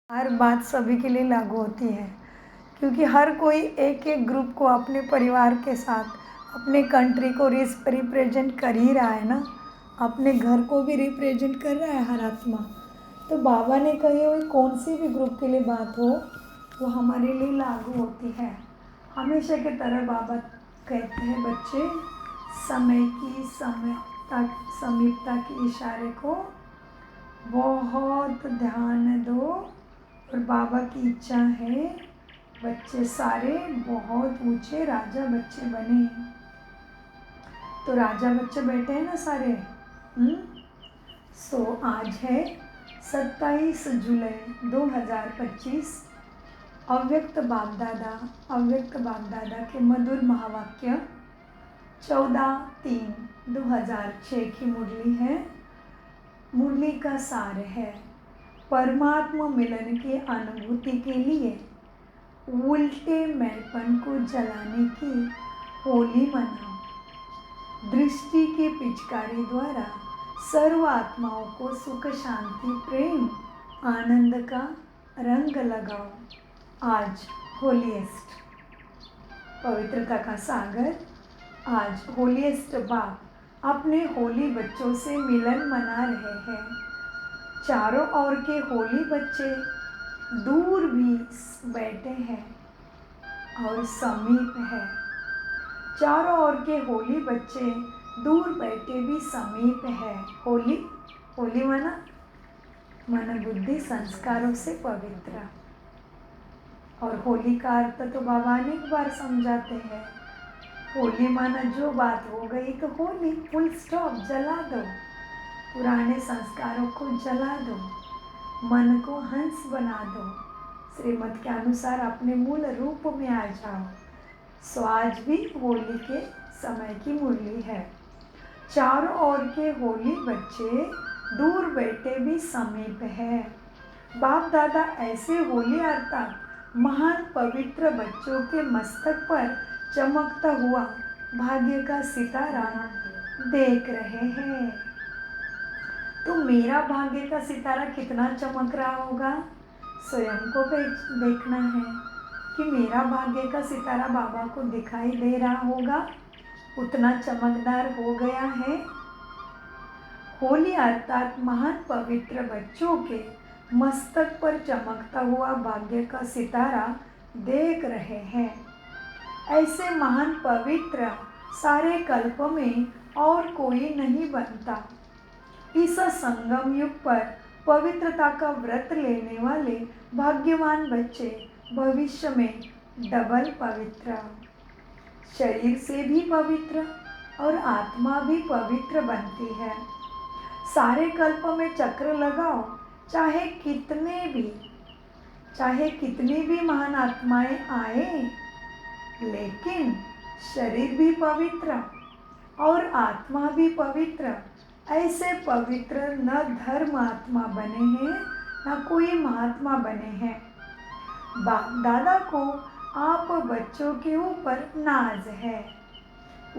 हर बात सभी के लिए लागू होती है, क्योंकि हर कोई एक एक ग्रुप को अपने परिवार के साथ अपने कंट्री को रिप्रेजेंट कर ही रहा है ना। अपने घर को भी रिप्रेजेंट कर रहा है हर आत्मा। तो बाबा ने कही हुई कौन सी भी ग्रुप के लिए बात हो वो हमारे लिए लागू होती है। हमेशा की तरह बाबा कहते हैं, बच्चे समय की समीपता के इशारे को बहुत ध्यान दो। और बाबा की इच्छा है बच्चे सारे बहुत ऊंचे राजा बच्चे बने। तो राजा बच्चे बैठे हैं ना सारे। आज है 27 जुलाई 2025। अव्यक्त बाप दादा के मधुर महावाक्य 14/3/2006 की मुरली है। मुरली का सार है, परमात्मा मिलन की अनुभूति के लिए उल्टे मैंपन को जलाने की होली मनाओ। दृष्टि की पिचकारी द्वारा सर्व आत्माओं को सुख शांति प्रेम आनंद का रंग लगाओ। आज होलीएस्ट पवित्रता का सागर। आज होलीएस्ट बाप अपने होली बच्चों से मिलन मना रहे हैं। चारों ओर के होली बच्चे दूर भी बैठे हैं और समीप है। चारों ओर के होली बच्चे दूर बैठे भी समीप है। होली माना मन बुद्धि संस्कारों से पवित्र। और होली का अर्थ तो बाबा अनेक बार समझाते हैं। होली माना जो बात हो गई तो होली, फुल स्टॉप, जला दो। पुराने संस्कारों को जला दो, मन को हंस बना दो, श्रीमत के अनुसार अपने मूल रूप में आ जाओ। आज भी होली के समय की मुरली है। चारों ओर के होली बच्चे दूर बैठे भी समीप है। बाप दादा ऐसे होली अर्थात महान पवित्र बच्चों के मस्तक पर चमकता हुआ भाग्य का सितारा देख रहे हैं। तो मेरा भाग्य का सितारा कितना चमक रहा होगा, स्वयं को देखना है कि मेरा भाग्य का सितारा बाबा को दिखाई दे रहा होगा, उतना चमकदार हो गया है। होली अर्थात महान पवित्र बच्चों के मस्तक पर चमकता हुआ भाग्य का सितारा देख रहे हैं। ऐसे महान पवित्र सारे कल्प में और कोई नहीं बनता। इस संगम युग पर पवित्रता का व्रत लेने वाले भाग्यवान बच्चे भविष्य में डबल पवित्र, शरीर से भी पवित्र और आत्मा भी पवित्र बनती है। सारे कल्प में चक्र लगाओ, चाहे कितनी भी महान आत्माएं आए, लेकिन शरीर भी पवित्र और आत्मा भी पवित्र। ऐसे पवित्र न धर्म आत्मा बने हैं न कोई महात्मा बने हैं। बाप दादा को आप बच्चों के ऊपर नाज है।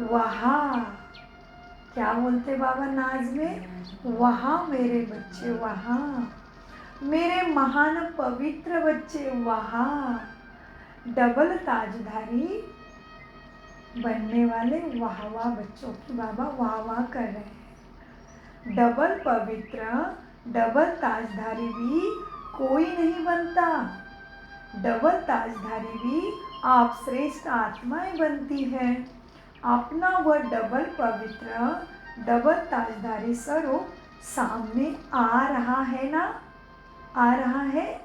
वहाँ क्या बोलते बाबा नाज में? वहाँ मेरे बच्चे, वहाँ मेरे महान पवित्र बच्चे, वहाँ डबल ताजधारी बनने वाले वाह वाह बच्चों की बाबा वाह वाह कर रहे हैं। डबल पवित्र, डबल ताजधारी भी कोई नहीं बनता। डबल ताजधारी भी आप श्रेष्ठ आत्माएं बनती है। अपना वह डबल पवित्र, डबल ताजधारी स्वरूप सामने आ रहा है ना, आ रहा है।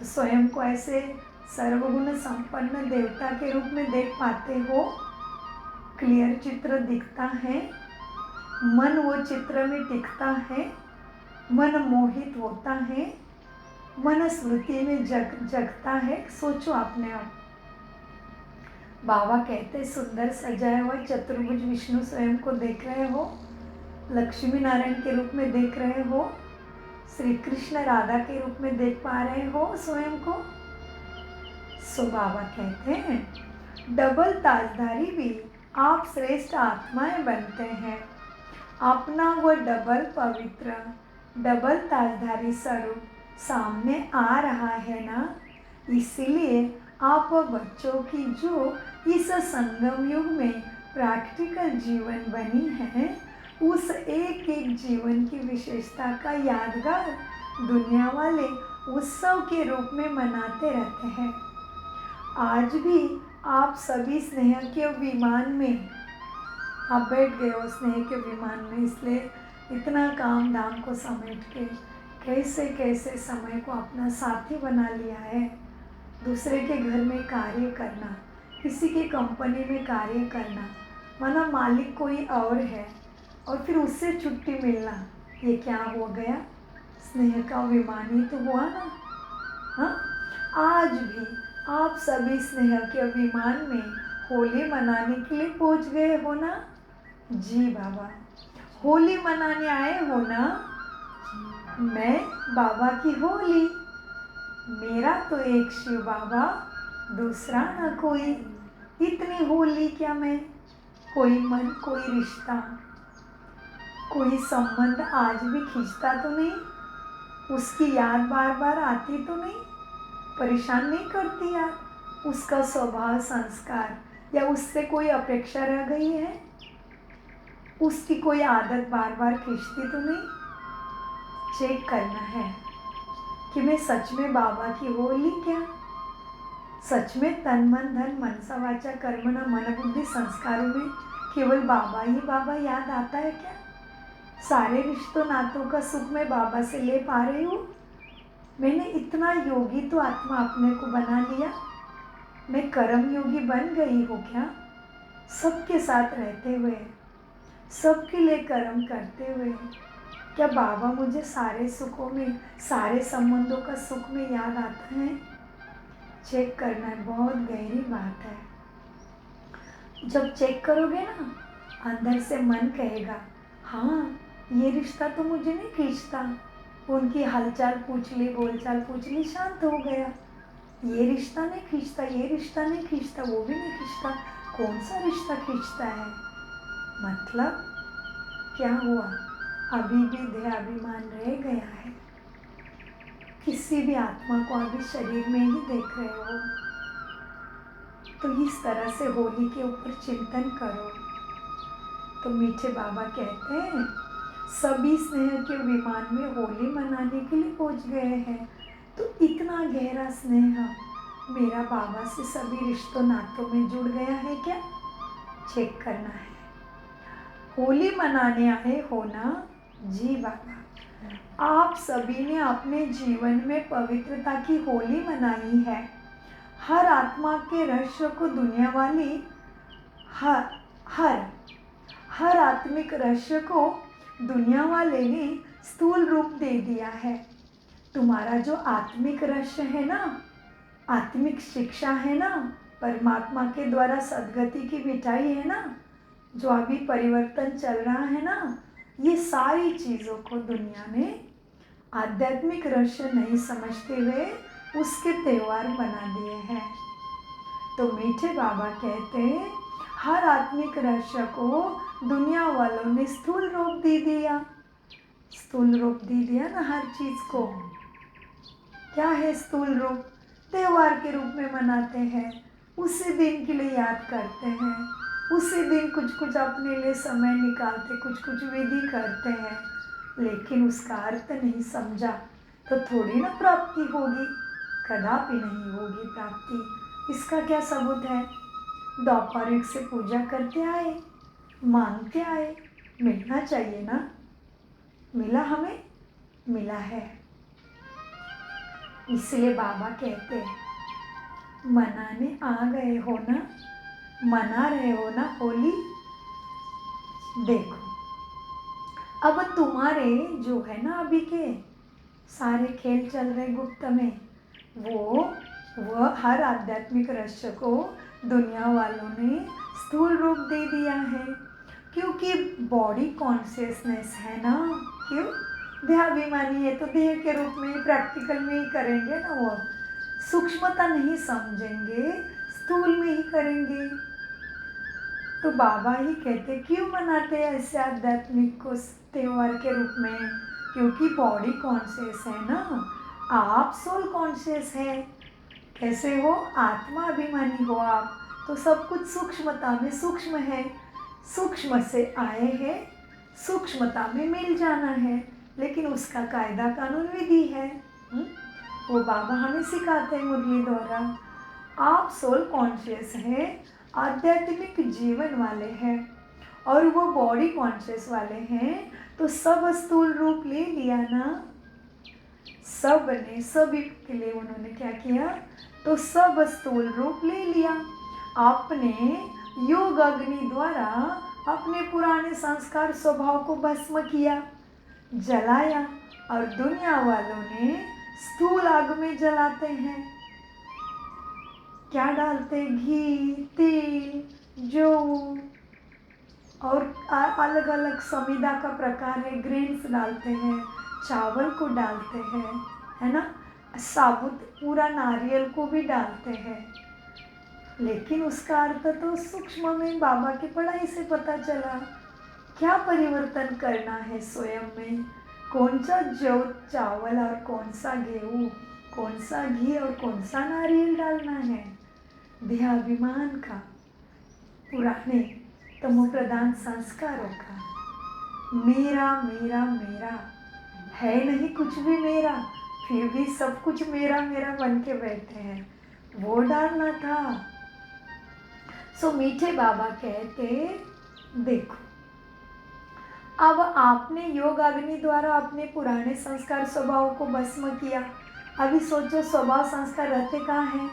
स्वयं को ऐसे सर्वगुण संपन्न देवता के रूप में देख पाते हो। क्लियर चित्र दिखता है, मन वो चित्र में टिकता है, मन मोहित होता है, मन स्मृति में जगता है। सोचो अपने आप। बाबा कहते सुंदर सजाया हुआ चतुर्भुज विष्णु स्वयं को देख रहे हो, लक्ष्मी नारायण के रूप में देख रहे हो, श्री कृष्ण राधा के रूप में देख पा रहे हो स्वयं को। बाबा कहते हैं डबल ताजधारी भी आप श्रेष्ठ आत्माएं बनते हैं। अपना वो डबल पवित्र, डबल ताजधारी स्वरूप सामने आ रहा है ना, इसलिए आप बच्चों की जो इस संगम युग में प्रैक्टिकल जीवन बनी है, उस एक एक जीवन की विशेषता का यादगार दुनिया वाले उत्सव के रूप में मनाते रहते हैं। आज भी आप सभी स्नेह के विमान में, आप बैठ गए हो स्नेह के विमान में, इसलिए इतना काम धाम को समेट के कैसे कैसे समय को अपना साथी बना लिया है। दूसरे के घर में कार्य करना, किसी की कंपनी में कार्य करना, माना मालिक कोई और है और फिर उससे छुट्टी मिलना, ये क्या हो गया? स्नेह का विमान ही तो हुआ ना। हाँ, आज भी आप सभी स्नेह के विमान में होली मनाने के लिए पहुंच गए हो ना? जी बाबा, होली मनाने आए हो ना? मैं बाबा की होली, मेरा तो एक शिव बाबा, दूसरा ना कोई। इतनी होली क्या मैं, कोई मन, कोई रिश्ता, कोई संबंध आज भी खींचता तो नहीं? उसकी याद बार बार आती तो नहीं? परेशान नहीं करती यार? उसका स्वभाव, संस्कार या उससे कोई अपेक्षा रह गई है? उसकी कोई आदत बार बार खींचती तो नहीं? चेक करना है कि मैं सच में बाबा की होली क्या? सच में तन मन धन मनसा वाचा कर्मणा मन बुद्धि संस्कारों में केवल बाबा ही बाबा याद आता है क्या? सारे रिश्तों नातों का सुख मैं बाबा से ले पा रही हूँ? मैंने इतना योगी तो आत्मा अपने को बना लिया, मैं कर्म योगी बन गई हूँ क्या? सबके साथ रहते हुए, सबके लिए कर्म करते हुए, क्या बाबा मुझे सारे सुखों में, सारे संबंधों का सुख में याद आता है? चेक करना बहुत गहरी बात है। जब चेक करोगे ना, अंदर से मन कहेगा हाँ, ये रिश्ता तो मुझे नहीं खींचता। उनकी हालचाल पूछ ली, बोलचाल पूछ ली, शांत हो गया। ये रिश्ता नहीं खींचता, ये रिश्ता नहीं खींचता, वो भी नहीं खींचता। कौन सा रिश्ता खींचता है? मतलब क्या हुआ? अभी भी देहाभिमान रह गया है। किसी भी आत्मा को अभी शरीर में ही देख रहे हो, तो इस तरह से होली के ऊपर चिंतन करो। तो मीठे बाबा कहते हैं सभी स्नेह के विमान में होली मनाने के लिए पहुंच गए हैं। तो इतना गहरा स्नेह मेरा बाबा से सभी रिश्तों नातों में जुड़ गया है क्या? चेक करना है। होली मनाने आए हो ना? जी बाबा, आप सभी ने अपने जीवन में पवित्रता की होली मनाई है। हर आत्मा के रहस्य को दुनिया वाली हर आत्मिक रहस्य को दुनिया वाले ने स्थूल रूप दे दिया है। तुम्हारा जो आत्मिक रहस्य है ना, आत्मिक शिक्षा है ना, परमात्मा के द्वारा सद्गति की मिठाई है ना, जो अभी परिवर्तन चल रहा है ना, ये सारी चीज़ों को दुनिया ने आध्यात्मिक रहस्य नहीं समझते हुए उसके त्यौहार बना दिए हैं। तो मीठे बाबा कहते हैं हर आत्मिक रहस्य को दुनिया वालों ने स्थूल रूप दे दिया। स्थूल रूप दे दिया ना हर चीज़ को। क्या है स्थूल रूप? त्यौहार के रूप में मनाते हैं, उसी दिन के लिए याद करते हैं, उसी दिन कुछ कुछ अपने लिए समय निकालते, कुछ कुछ विधि करते हैं, लेकिन उसका अर्थ नहीं समझा तो थोड़ी ना प्राप्ति होगी, कदापि नहीं होगी प्राप्ति। इसका क्या सबूत है? दोपहर युग से पूजा करते आए, मांगते आए, मिलना चाहिए ना? मिला? हमें मिला है। इसलिए बाबा कहते हैं मनाने आ गए हो ना, मना रहे हो ना होली? देखो अब तुम्हारे जो है ना अभी के सारे खेल चल रहे गुप्त में, वो हर आध्यात्मिक रहस्य को दुनिया वालों ने स्थूल रूप दे दिया है, क्योंकि बॉडी कॉन्शियसनेस है ना। क्यों? देहाभिमानी है तो देह के रूप में ही, प्रैक्टिकल में ही करेंगे ना, वो सूक्ष्मता नहीं समझेंगे, स्थूल में ही करेंगे। तो बाबा ही कहते क्यों मनाते हैं ऐसे आध्यात्मिक को त्यौहार के रूप में? क्योंकि बॉडी कॉन्शियस है ना, आप सोल कॉन्शियस है। कैसे हो? आत्मा अभिमानी हो आप, तो सब कुछ सूक्ष्मता में सूक्ष्म है। सूक्ष्म से आए हैं, सूक्ष्मता में मिल जाना है, लेकिन उसका कायदा कानून विधि है। वो बाबा हमें सिखाते हैं मुरली द्वारा। आप सोल कॉन्शियस है, आध्यात्मिक जीवन वाले हैं, और वो बॉडी कॉन्शियस वाले हैं, तो सब स्थूल रूप ले लिया ना। सब ने सभी के लिए उन्होंने क्या किया? तो सब स्थूल रूप ले लिया। आपने योग अग्नि द्वारा अपने पुराने संस्कार स्वभाव को भस्म किया, जलाया, और दुनिया वालों ने स्थूल आग में जलाते हैं। क्या डालते? घी, तेल, जौ, और अलग अलग समीदा का प्रकार है, ग्रेन्स डालते हैं, चावल को डालते हैं, है ना, साबुत पूरा नारियल को भी डालते हैं। लेकिन उसका अर्थ तो सूक्ष्म में बाबा की पढ़ाई से पता चला। क्या परिवर्तन करना है स्वयं में? कौन सा जौ चावल और कौन सा गेहूँ, कौन सा घी और कौन सा नारियल डालना है? देहाभिमान का, पुराने तमो प्रधान संस्कारों का। मेरा मेरा मेरा है नहीं कुछ भी मेरा, फिर भी सब कुछ मेरा मेरा बन के बैठे हैं, वो डालना था। सो मीठे बाबा कहते, देखो अब आपने योग अग्नि द्वारा अपने पुराने संस्कार स्वभाव को भस्म किया। अभी सोचो स्वभाव संस्कार रहते कहाँ हैं?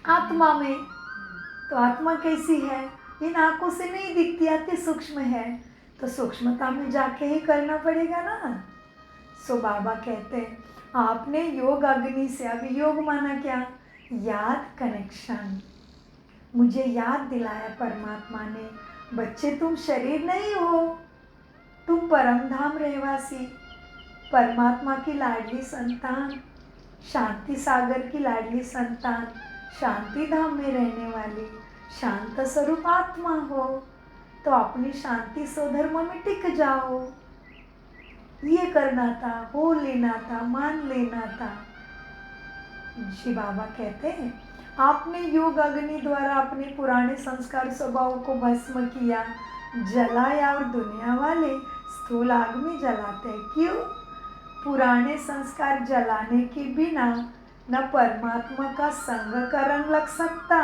आत्मा में। तो आत्मा कैसी है? इन आंखों से नहीं दिखती, अति सूक्ष्म है, तो सूक्ष्मता में जाके ही करना पड़ेगा ना। सो बाबा कहते हैं आपने योग अग्नि से, अभी योग माना क्या? याद, कनेक्शन। मुझे याद दिलाया परमात्मा ने, बच्चे तुम शरीर नहीं हो, तुम परमधाम रहवासी, परमात्मा की लाडली संतान, शांति सागर की लाडली संतान, शांति धाम में रहने वाली शांत स्वरूप आत्मा हो। तो अपनी शांति स्वधर्म में टिक जाओ। ये करना था, हो लेना था, मान लेना था। जी बाबा कहते हैं आपने योग अग्नि द्वारा अपने पुराने संस्कार स्वभाव को भस्म किया, जलाया, और दुनिया वाले स्थूल आग में जलाते हैं। क्यों? पुराने संस्कार जलाने के बिना न परमात्मा का संग का रंग लग सकता,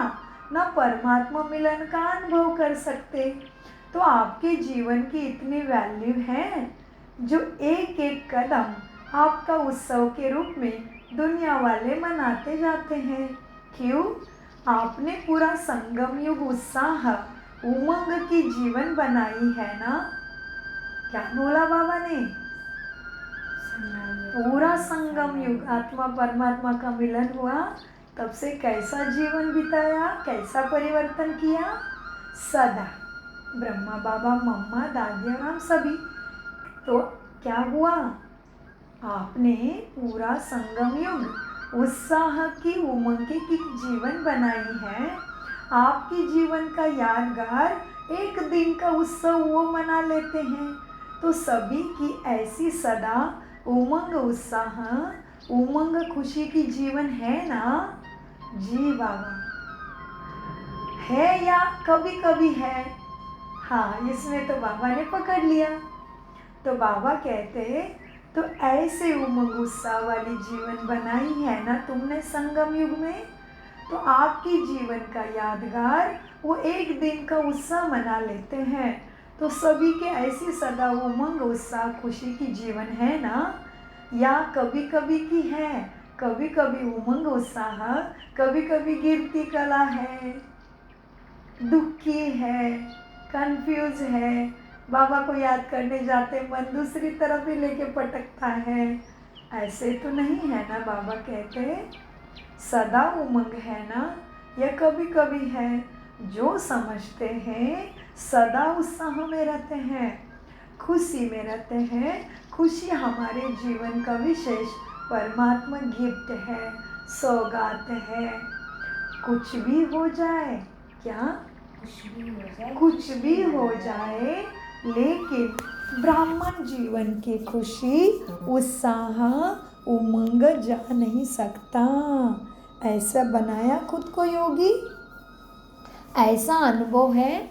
न परमात्मा मिलन का अनुभव कर सकते। तो आपके जीवन की इतनी वैल्यू है, जो एक एक कदम आपका उत्सव के रूप में दुनिया वाले मनाते जाते हैं। क्यों? आपने पूरा संगम युग उत्साह उमंग की जीवन बनाई है ना। क्या बोला बाबा ने? पूरा संगम युग आत्मा परमात्मा का मिलन हुआ, तब से कैसा जीवन बिताया, कैसा परिवर्तन किया? सदा ब्रह्मा बाबा, मम्मा, दादी और हम सभी। तो क्या हुआ? आपने पूरा संगम युग उत्साह की उमंग की जीवन बनाई है। आपके जीवन का यादगार एक दिन का उत्सव वो मना लेते हैं। तो सभी की ऐसी सदा उमंग उत्साह, उमंग खुशी की जीवन है ना। जी बाबा है या कभी कभी है? हाँ, इसमें तो बाबा ने पकड़ लिया। तो बाबा कहते तो ऐसे उमंग उत्साह वाली जीवन बनाई है ना तुमने संगम युग में। तो आपकी जीवन का यादगार वो एक दिन का उत्साह मना लेते हैं। तो सभी के ऐसी सदा उमंग उत्साह खुशी की जीवन है ना, या कभी कभी की है? कभी कभी उमंग उत्साह, कभी कभी गिरती कला है, दुखी है, कंफ्यूज है, बाबा को याद करने जाते मन दूसरी तरफ ही लेके पटकता है। ऐसे तो नहीं है ना। बाबा कहते सदा उमंग है ना, या कभी कभी है? जो समझते हैं सदा उत्साह में रहते हैं, खुशी में रहते हैं। खुशी हमारे जीवन का विशेष परमात्मा गिफ्ट है, सौगात है। कुछ भी हो जाए, क्या कुछ भी हो जाए, लेकिन ब्राह्मण जीवन की खुशी, उत्साह उमंग जा नहीं सकता। ऐसा बनाया खुद को योगी। ऐसा अनुभव है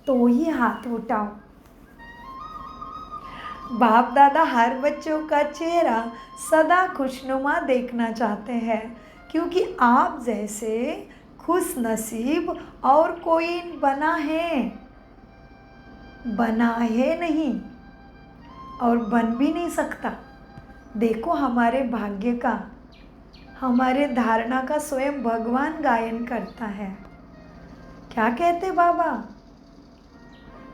तो ही हाथ उठाओ। बाप दादा हर बच्चों का चेहरा सदा खुशनुमा देखना चाहते हैं, क्योंकि आप जैसे खुश नसीब और कोई बना है नहीं और बन भी नहीं सकता। देखो हमारे भाग्य का, हमारे धारणा का स्वयं भगवान गायन करता है। क्या कहते बाबा?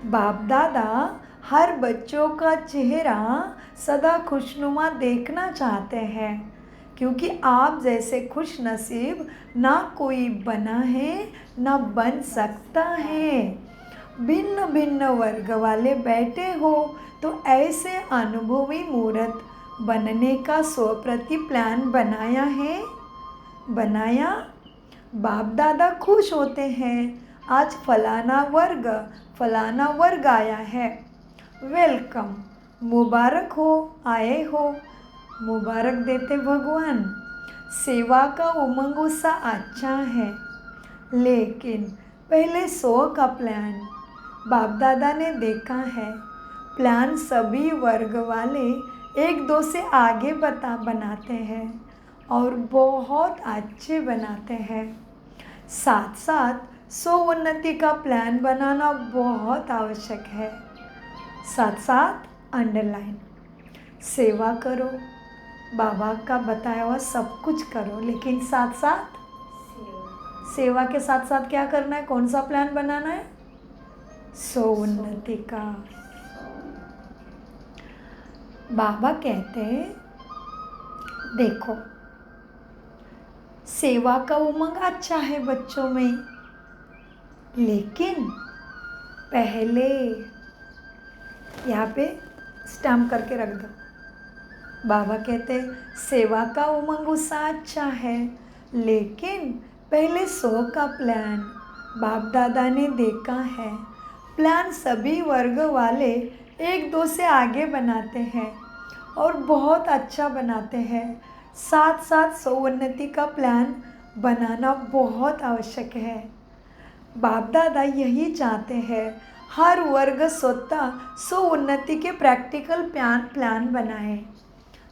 बाप दादा हर बच्चों का चेहरा सदा खुशनुमा देखना चाहते हैं, क्योंकि आप जैसे खुश नसीब ना कोई बना है ना बन सकता है। भिन्न भिन्न वर्ग वाले बैठे हो तो ऐसे अनुभवी मूर्त बनने का स्वप्रति प्लान बनाया। बाप दादा खुश होते हैं, आज फलाना वर्ग आया है, वेलकम, मुबारक हो, आए हो, मुबारक देते भगवान। सेवा का उमंग उत्साह अच्छा है, लेकिन पहले 100 का प्लान बाप दादा ने देखा है। प्लान सभी वर्ग वाले एक दो से आगे बनाते हैं और बहुत अच्छे बनाते हैं। साथ साथ उन्नति का प्लान बनाना बहुत आवश्यक है। साथ साथ अंडरलाइन, सेवा करो, बाबा का बताया हुआ सब कुछ करो, लेकिन साथ साथ सेवा के साथ साथ क्या करना है? कौन सा प्लान बनाना है? उन्नति का। बाबा कहते हैं देखो, सेवा का उमंग अच्छा है बच्चों में, लेकिन पहले यहाँ पे स्टैम्प करके रख दो। बाबा कहते हैं सेवा का उमंग उत्साह अच्छा है, लेकिन पहले 100 का प्लान बाप दादा ने देखा है। प्लान सभी वर्ग वाले एक दो से आगे बनाते हैं और बहुत अच्छा बनाते हैं। साथ साथ उन्नति का प्लान बनाना बहुत आवश्यक है। बाप दादा यही चाहते हैं, हर वर्ग स्वतः उन्नति के प्रैक्टिकल प्लान बनाए।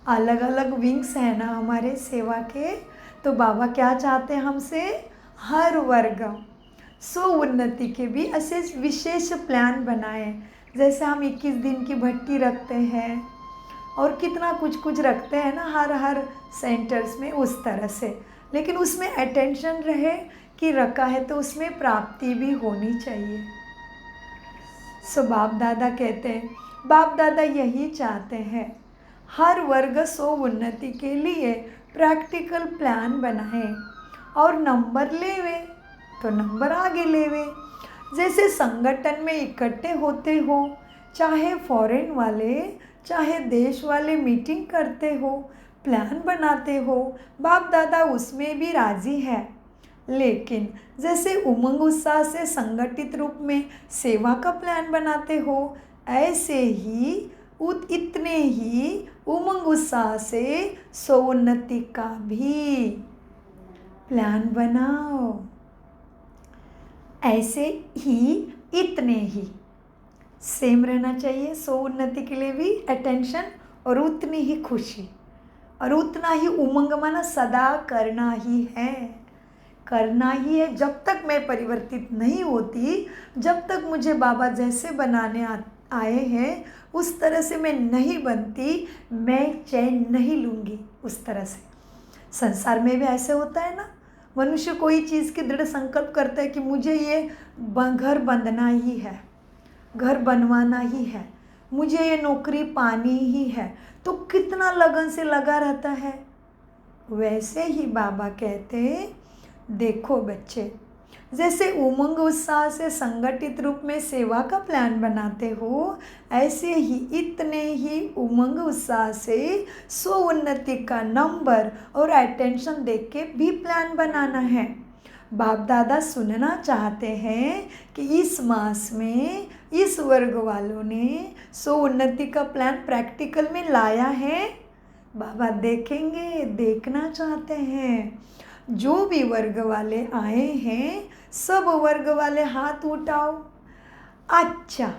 अलग अलग विंग्स हैं ना हमारे सेवा के, तो बाबा क्या चाहते हैं हमसे? हर वर्ग उन्नति के भी ऐसे विशेष प्लान बनाए। जैसे हम 21 दिन की भट्टी रखते हैं और कितना कुछ रखते हैं ना हर सेंटर्स में, उस तरह से, लेकिन उसमें अटेंशन रहे कि रखा है तो उसमें प्राप्ति भी होनी चाहिए। बाप दादा कहते हैं, बाप दादा यही चाहते हैं, हर वर्ग उन्नति के लिए प्रैक्टिकल प्लान बनाए और नंबर लेवे तो नंबर आगे लेवे। जैसे संगठन में इकट्ठे होते हो, चाहे फॉरेन वाले चाहे देश वाले मीटिंग करते हो, प्लान बनाते हो, बाप दादा उसमें भी राजी है। लेकिन जैसे उमंग उत्साह से संगठित रूप में सेवा का प्लान बनाते हो, ऐसे ही इतने ही उमंग उत्साह से उन्नति का भी प्लान बनाओ। ऐसे ही इतने ही सेम रहना चाहिए। उन्नति के लिए भी अटेंशन और उतनी ही खुशी और उतना ही उमंग, माना सदा करना ही है। जब तक मैं परिवर्तित नहीं होती, जब तक मुझे बाबा जैसे बनाने आए हैं उस तरह से मैं नहीं बनती, मैं चैन नहीं लूँगी उस तरह से। संसार में भी ऐसे होता है ना, मनुष्य कोई चीज़ की दृढ़ संकल्प करता है कि मुझे ये घर बंधना ही है, घर बनवाना ही है, मुझे ये नौकरी पानी ही है, तो कितना लगन से लगा रहता है। वैसे ही बाबा कहते, देखो बच्चे, जैसे उमंग उत्साह से संगठित रूप में सेवा का प्लान बनाते हो, ऐसे ही इतने ही उमंग उत्साह से उन्नति का नंबर और अटेंशन देख के भी प्लान बनाना है। बाप दादा सुनना चाहते हैं कि इस मास में इस वर्ग वालों ने उन्नति का प्लान प्रैक्टिकल में लाया है। बाबा देखेंगे, देखना चाहते हैं। जो भी वर्ग वाले आए हैं सब वर्ग वाले हाथ उठाओ। अच्छा,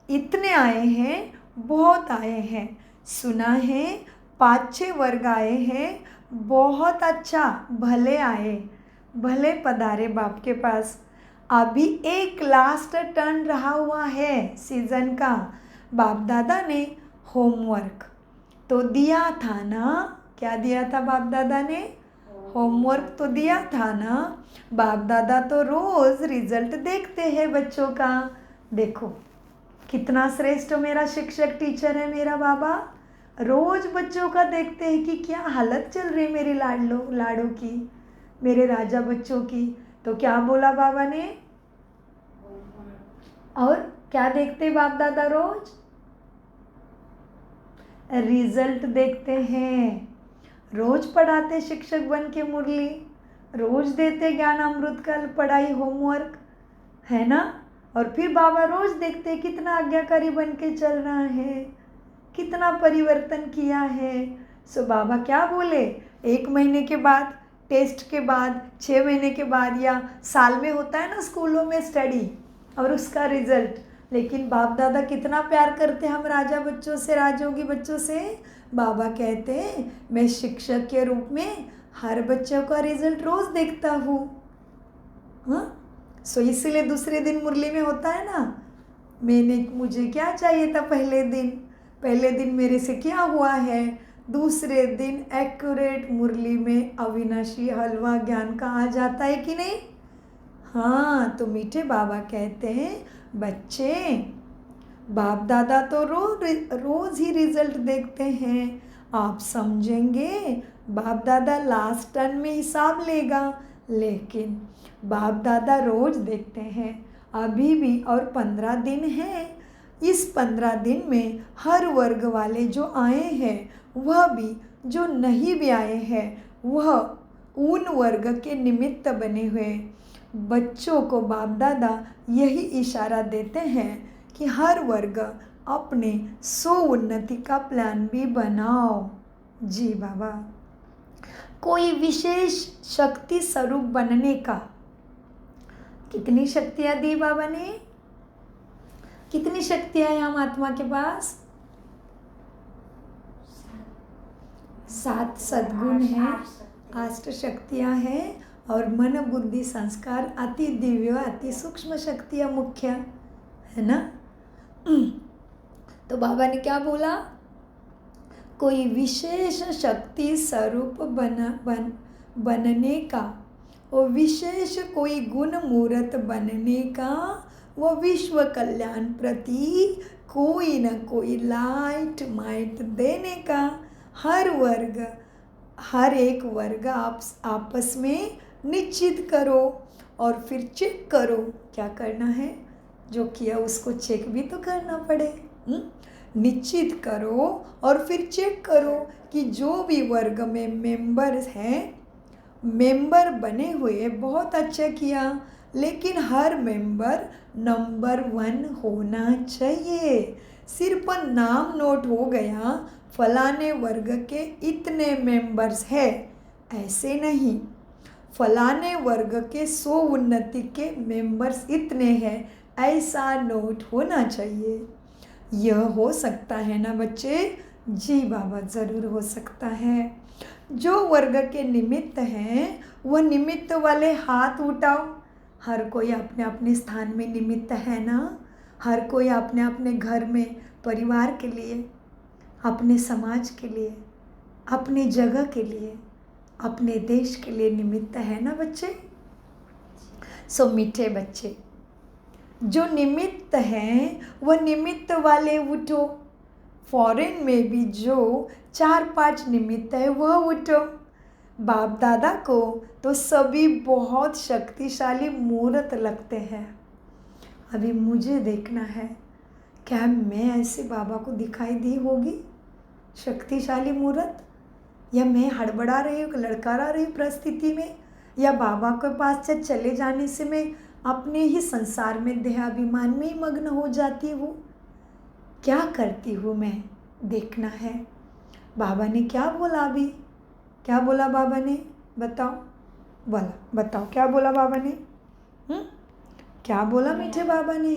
इतने आए हैं, बहुत आए हैं। सुना है 5-6 वर्ग आए हैं, बहुत अच्छा, भले आए, भले पधारे बाप के पास। अभी एक लास्ट टर्न रहा हुआ है सीजन का। बाप दादा ने होमवर्क तो दिया था ना, क्या दिया था बाप दादा ने? होमवर्क तो दिया था ना। बाप दादा तो रोज़ रिजल्ट देखते हैं बच्चों का। देखो कितना श्रेष्ठ मेरा शिक्षक टीचर है मेरा बाबा। रोज़ बच्चों का देखते हैं कि क्या हालत चल रही मेरी लाड़ों की, मेरे राजा बच्चों की। तो क्या बोला बाबा ने? और क्या देखते बाप दादा? रोज रिजल्ट देखते हैं। रोज पढ़ाते शिक्षक बन के मुरली, रोज देते ज्ञान अमृत का पढ़ाई होमवर्क, है ना। और फिर बाबा रोज देखते कितना आज्ञाकारी बन के चल रहा है, कितना परिवर्तन किया है। सो बाबा क्या बोले? 1 महीने के बाद, टेस्ट के बाद, 6 महीने के बाद, या साल में होता है ना स्कूलों में स्टडी और उसका रिजल्ट। लेकिन बाप दादा कितना प्यार करते हम राजा बच्चों से, राजयोगी बच्चों से। बाबा कहते हैं मैं शिक्षक के रूप में हर बच्चों का रिजल्ट रोज़ देखता हूँ। हाँ, सो इसलिए दूसरे दिन मुरली में होता है ना, मुझे क्या चाहिए था पहले दिन मेरे से क्या हुआ है, दूसरे दिन एक्यूरेट मुरली में अविनाशी हलवा ज्ञान का आ जाता है कि नहीं? हाँ, तो मीठे बाबा कहते हैं बच्चे, बाप दादा तो रोज ही रिजल्ट देखते हैं। आप समझेंगे बाप दादा लास्ट टर्न में हिसाब लेगा, लेकिन बाप दादा रोज देखते हैं। अभी भी और 15 दिन हैं। इस 15 दिन में हर वर्ग वाले जो आए हैं, वह भी जो नहीं भी आए हैं, वह उन वर्ग के निमित्त बने हुए बच्चों को बाप दादा यही इशारा देते हैं कि हर वर्ग अपने उन्नति का प्लान भी बनाओ। जी बाबा, कोई विशेष शक्ति स्वरूप बनने का। कितनी शक्तियाँ दी बाबा ने? कितनी शक्तियाँ हैं हम आत्मा के पास? 7 सद्गुण हैं, 8 शक्तियाँ हैं, और मन बुद्धि संस्कार अति दिव्य अति सूक्ष्म शक्तियाँ मुख्य है ना। तो बाबा ने क्या बोला? कोई विशेष शक्ति स्वरूप बनने का, वो विशेष कोई गुण मूर्त बनने का, वो विश्व कल्याण प्रति कोई न कोई लाइट माइट देने का। हर एक वर्ग आपस में निश्चित करो और फिर चेक करो। क्या करना है? जो किया उसको चेक भी तो करना पड़े। निश्चित करो और फिर चेक करो कि जो भी वर्ग में मेंबर्स हैं, मेंबर बने हुए बहुत अच्छा किया, लेकिन हर मेंबर नंबर 1 होना चाहिए। सिर्फ नाम नोट हो गया फलाने वर्ग के इतने मेंबर्स हैं, ऐसे नहीं। फलाने वर्ग के उन्नति के मेंबर्स इतने हैं, ऐसा नोट होना चाहिए। यह हो सकता है ना बच्चे? जी बाबा, ज़रूर हो सकता है। जो वर्ग के निमित्त हैं वह निमित्त वाले हाथ उठाओ। हर कोई अपने अपने स्थान में निमित्त है ना। हर कोई अपने अपने घर में परिवार के लिए, अपने समाज के लिए, अपनी जगह के लिए, अपने देश के लिए निमित्त है ना बच्चे। सो मीठे बच्चे, जो निमित्त हैं वह निमित्त वाले उठो। फॉरेन में भी जो 4-5 निमित्त है वह उठो। बाप दादा को तो सभी बहुत शक्तिशाली मूर्त लगते हैं। अभी मुझे देखना है क्या मैं ऐसे बाबा को दिखाई दी होगी शक्तिशाली मूर्त, या मैं हड़बड़ा रही हूँ, लड़खड़ा रही हूँ परिस्थिति में, या बाबा के पास से चले जाने से मैं अपने ही संसार में देहाभिमान में ही मग्न हो जाती हूँ। क्या करती हूँ मैं? देखना है। बाबा ने क्या बोला अभी? क्या बोला बाबा ने? बताओ, बताओ क्या बोला बाबा ने? क्या बोला मीठे बाबा ने?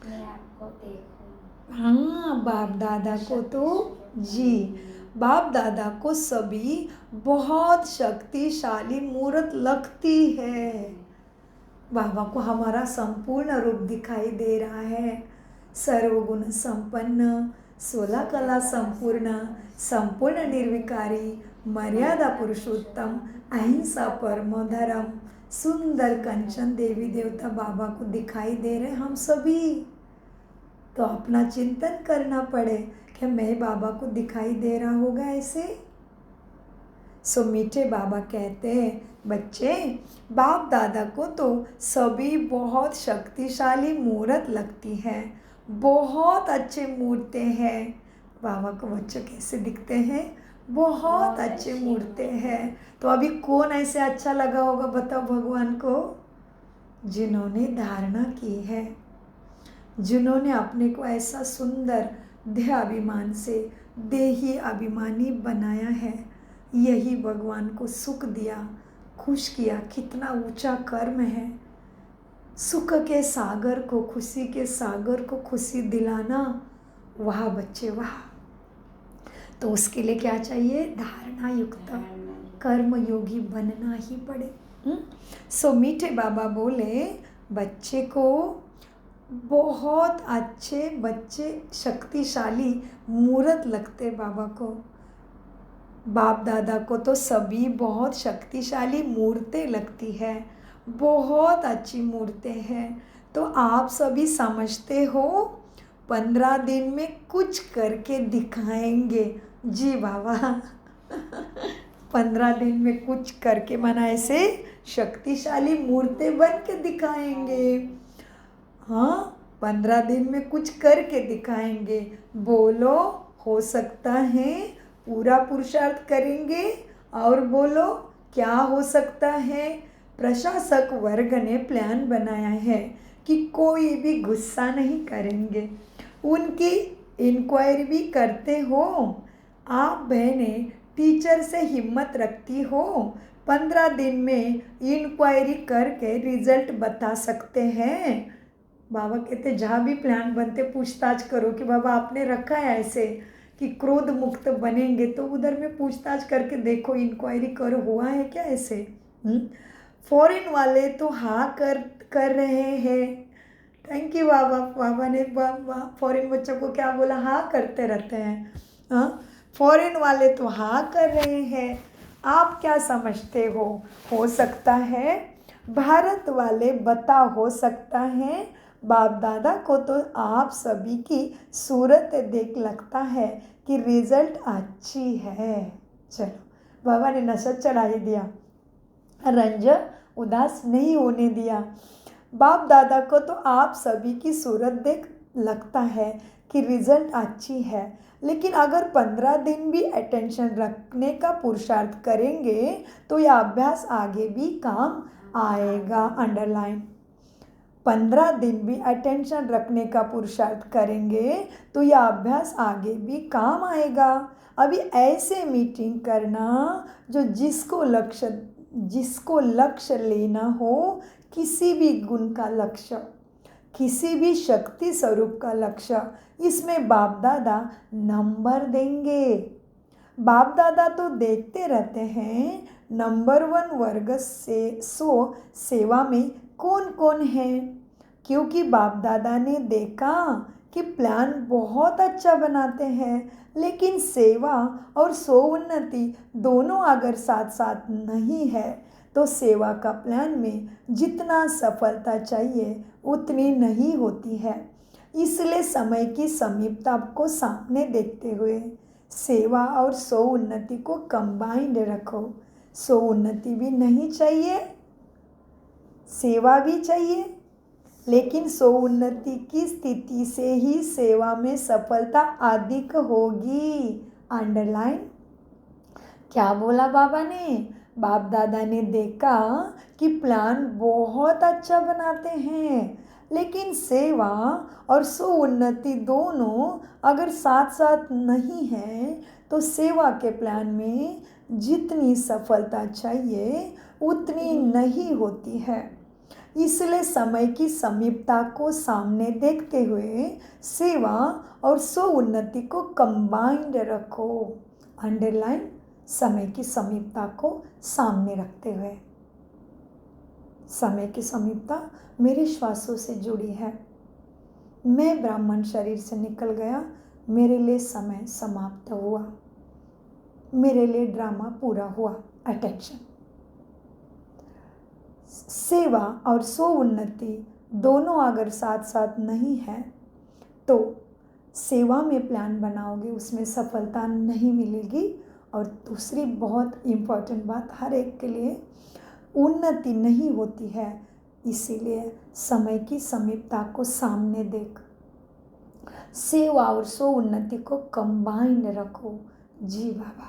मैं आपको देखूं। हाँ, बाप दादा को तो जी, बाप दादा को सभी बहुत शक्तिशाली मूर्त लगती है। बाबा को हमारा संपूर्ण रूप दिखाई दे रहा है। सर्वगुण संपन्न, 16 कला संपूर्ण, संपूर्ण निर्विकारी, मर्यादा पुरुषोत्तम, अहिंसा परमो धर्म, सुंदर कंचन देवी देवता बाबा को दिखाई दे रहे हम सभी। तो अपना चिंतन करना पड़े कि मैं बाबा को दिखाई दे रहा होगा ऐसे। सो मीठे बाबा कहते हैं, बच्चे बाप दादा को तो सभी बहुत शक्तिशाली मूर्त लगती है, बहुत अच्छे मूर्ते हैं। बाबा को बच्चों कैसे दिखते हैं? बहुत अच्छे मूर्ते हैं। तो अभी कौन ऐसे अच्छा लगा होगा बताओ भगवान को? जिन्होंने धारणा की है, जिन्होंने अपने को ऐसा सुंदर देह अभिमान से देही अभिमानी बनाया है, यही भगवान को सुख दिया, खुश किया। कितना ऊंचा कर्म है। सुख के सागर को, खुशी के सागर को खुशी दिलाना, वाह बच्चे वाह। तो उसके लिए क्या चाहिए? धारणा युक्त कर्म योगी बनना ही पड़े। सो मीठे बाबा बोले बच्चे को बहुत अच्छे, बच्चे शक्तिशाली मूर्त लगते बाबा को। बाप दादा को तो सभी बहुत शक्तिशाली मूर्तें लगती है, बहुत अच्छी मूर्तें हैं। तो आप सभी समझते हो 15 दिन में कुछ करके दिखाएंगे। जी बाबा 15 दिन में कुछ करके माना ऐसे शक्तिशाली मूर्तें बन के दिखाएंगे। हाँ, 15 दिन में कुछ करके दिखाएंगे। बोलो, हो सकता है पूरा पुरुषार्थ करेंगे। और बोलो क्या हो सकता है? प्रशासक वर्ग ने प्लान बनाया है कि कोई भी गुस्सा नहीं करेंगे, उनकी इंक्वायरी भी करते हो। आप बहनें टीचर से हिम्मत रखती हो, 15 दिन में इंक्वायरी करके रिजल्ट बता सकते हैं। बाबा कहते जहाँ भी प्लान बनते पूछताछ करो कि बाबा आपने रखा है ऐसे कि क्रोध मुक्त बनेंगे, तो उधर में पूछताछ करके देखो, इंक्वायरी करो हुआ है क्या ऐसे। फॉरेन वाले तो हाँ कर रहे हैं। थैंक यू बाबा। बाबा ने फॉरेन बच्चों को क्या बोला? हाँ करते रहते हैं। हाँ, फॉरेन वाले तो हाँ कर रहे हैं। आप क्या समझते हो सकता है भारत वाले बता, हो सकता है। बाप दादा को तो आप सभी की सूरत देख लगता है कि रिजल्ट अच्छी है। चलो, बाबा ने नशा चढ़ा ही दिया, रंजन उदास नहीं होने दिया। बाप दादा को तो आप सभी की सूरत देख लगता है कि रिजल्ट अच्छी है, लेकिन अगर 15 दिन भी अटेंशन रखने का पुरुषार्थ करेंगे तो यह अभ्यास आगे भी काम आएगा। अंडरलाइन, 15 दिन भी अटेंशन रखने का पुरुषार्थ करेंगे तो यह अभ्यास आगे भी काम आएगा। अभी ऐसे मीटिंग करना जो जिसको लक्ष्य लेना हो, किसी भी गुण का लक्ष्य, किसी भी शक्ति स्वरूप का लक्ष्य, इसमें बाप दादा नंबर देंगे। बाप दादा तो देखते रहते हैं नंबर 1 वर्ग से 100 सेवा में कौन कौन है, क्योंकि बाप दादा ने देखा कि प्लान बहुत अच्छा बनाते हैं, लेकिन सेवा और उन्नति दोनों अगर साथ साथ नहीं है तो सेवा का प्लान में जितना सफलता चाहिए उतनी नहीं होती है। इसलिए समय की समीपता को सामने देखते हुए सेवा और उन्नति को कंबाइंड रखो। उन्नति भी नहीं चाहिए, सेवा भी चाहिए, लेकिन उन्नति की स्थिति से ही सेवा में सफलता अधिक होगी। अंडरलाइन, क्या बोला बाबा ने? बाप दादा ने देखा कि प्लान बहुत अच्छा बनाते हैं, लेकिन सेवा और उन्नति दोनों अगर साथ साथ नहीं है तो सेवा के प्लान में जितनी सफलता चाहिए उतनी नहीं होती है। इसलिए समय की समीपता को सामने देखते हुए सेवा और स्वोन्नति को कंबाइंड रखो। अंडरलाइन, समय की समीपता को सामने रखते हुए। समय की समीपता मेरे श्वासों से जुड़ी है। मैं ब्राह्मण शरीर से निकल गया, मेरे लिए समय समाप्त हुआ, मेरे लिए ड्रामा पूरा हुआ। अटेंशन। सेवा और स्वोन्नति दोनों अगर साथ साथ नहीं है तो सेवा में प्लान बनाओगे उसमें सफलता नहीं मिलेगी। और दूसरी बहुत इम्पोर्टेंट बात, हर एक के लिए उन्नति नहीं होती है। इसीलिए समय की समीपता को सामने देख सेवा और स्वोन्नति को कंबाइन रखो। जी बाबा,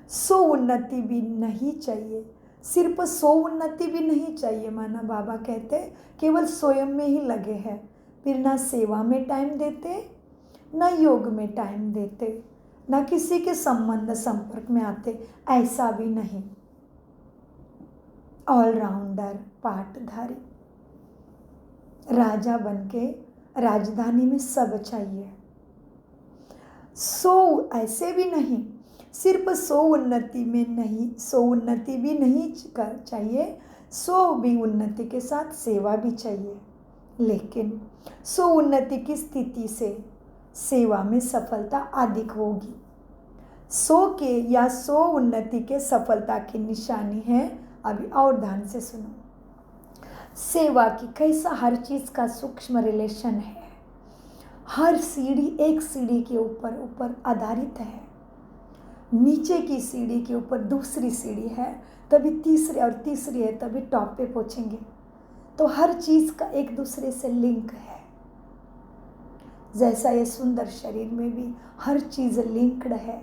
स्वोन्नति भी नहीं चाहिए, सिर्फ स्वोन्नति भी नहीं चाहिए। माना बाबा कहते केवल स्वयं में ही लगे हैं, फिर ना सेवा में टाइम देते, ना योग में टाइम देते, ना किसी के संबंध संपर्क में आते, ऐसा भी नहीं। ऑलराउंडर, पाटधारी, राजा बनके राजधानी में सब चाहिए। सो ऐसे भी नहीं, सिर्फ स्वोन्नति में नहीं, स्वोन्नति भी नहीं चाहिए, स्व भी उन्नति के साथ सेवा भी चाहिए। लेकिन स्वोन्नति की स्थिति से सेवा में सफलता अधिक होगी। सो के या स्वोन्नति के सफलता की निशानी है, अभी और ध्यान से सुनो। सेवा की कैसा हर चीज़ का सूक्ष्म रिलेशन है। हर सीढ़ी एक सीढ़ी के ऊपर ऊपर आधारित है। नीचे की सीढ़ी के ऊपर दूसरी सीढ़ी है, तभी तीसरी, और तीसरी है तभी टॉप पे पहुंचेंगे। तो हर चीज़ का एक दूसरे से लिंक है। जैसा ये सुंदर शरीर में भी हर चीज़ लिंक्ड है,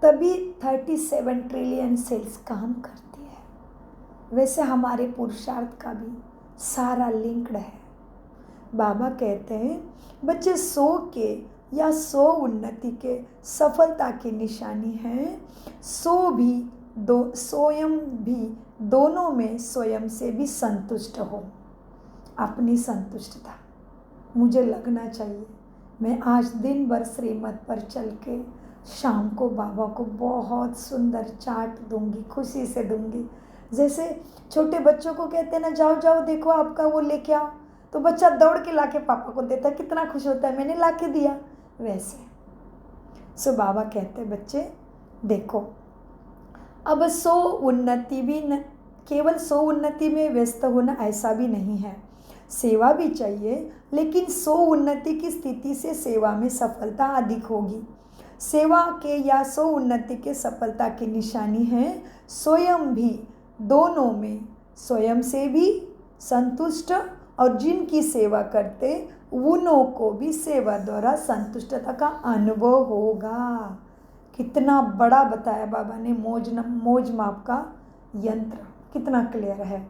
तभी 37 ट्रिलियन सेल्स काम करती है। वैसे हमारे पुरुषार्थ का भी सारा लिंक्ड है। बाबा कहते हैं बच्चे सो के या सो उन्नति के सफलता की निशानी है। स्वयं भी दोनों में स्वयं से भी संतुष्ट हो। अपनी संतुष्टता मुझे लगना चाहिए। मैं आज दिन भर श्रीमत पर चल के शाम को बाबा को बहुत सुंदर चाट दूंगी, खुशी से दूंगी। जैसे छोटे बच्चों को कहते हैं ना, जाओ जाओ देखो आपका वो लेके आओ, तो बच्चा दौड़ के लाके पापा को देता है, कितना खुश होता है, मैंने लाके दिया। वैसे सो बाबा कहते हैं बच्चे देखो, अब सो उन्नति भी न, केवल सो उन्नति में व्यस्त होना ऐसा भी नहीं है। सेवा भी चाहिए, लेकिन सो उन्नति की स्थिति से सेवा में सफलता अधिक होगी। सेवा के या सो उन्नति के सफलता की निशानी है स्वयं भी दोनों में स्वयं से भी संतुष्ट, और जिनकी सेवा करते उन्हों को भी सेवा द्वारा संतुष्टता का अनुभव होगा। कितना बड़ा बताया बाबा ने, मौज माप का यंत्र कितना क्लियर है।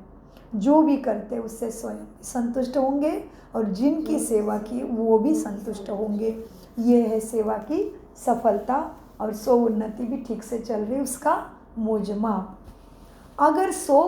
जो भी करते उससे स्वयं संतुष्ट होंगे, और जिनकी सेवा की वो भी संतुष्ट होंगे। ये है सेवा की सफलता, और सो उन्नति भी ठीक से चल रही उसका मौज माप। अगर सो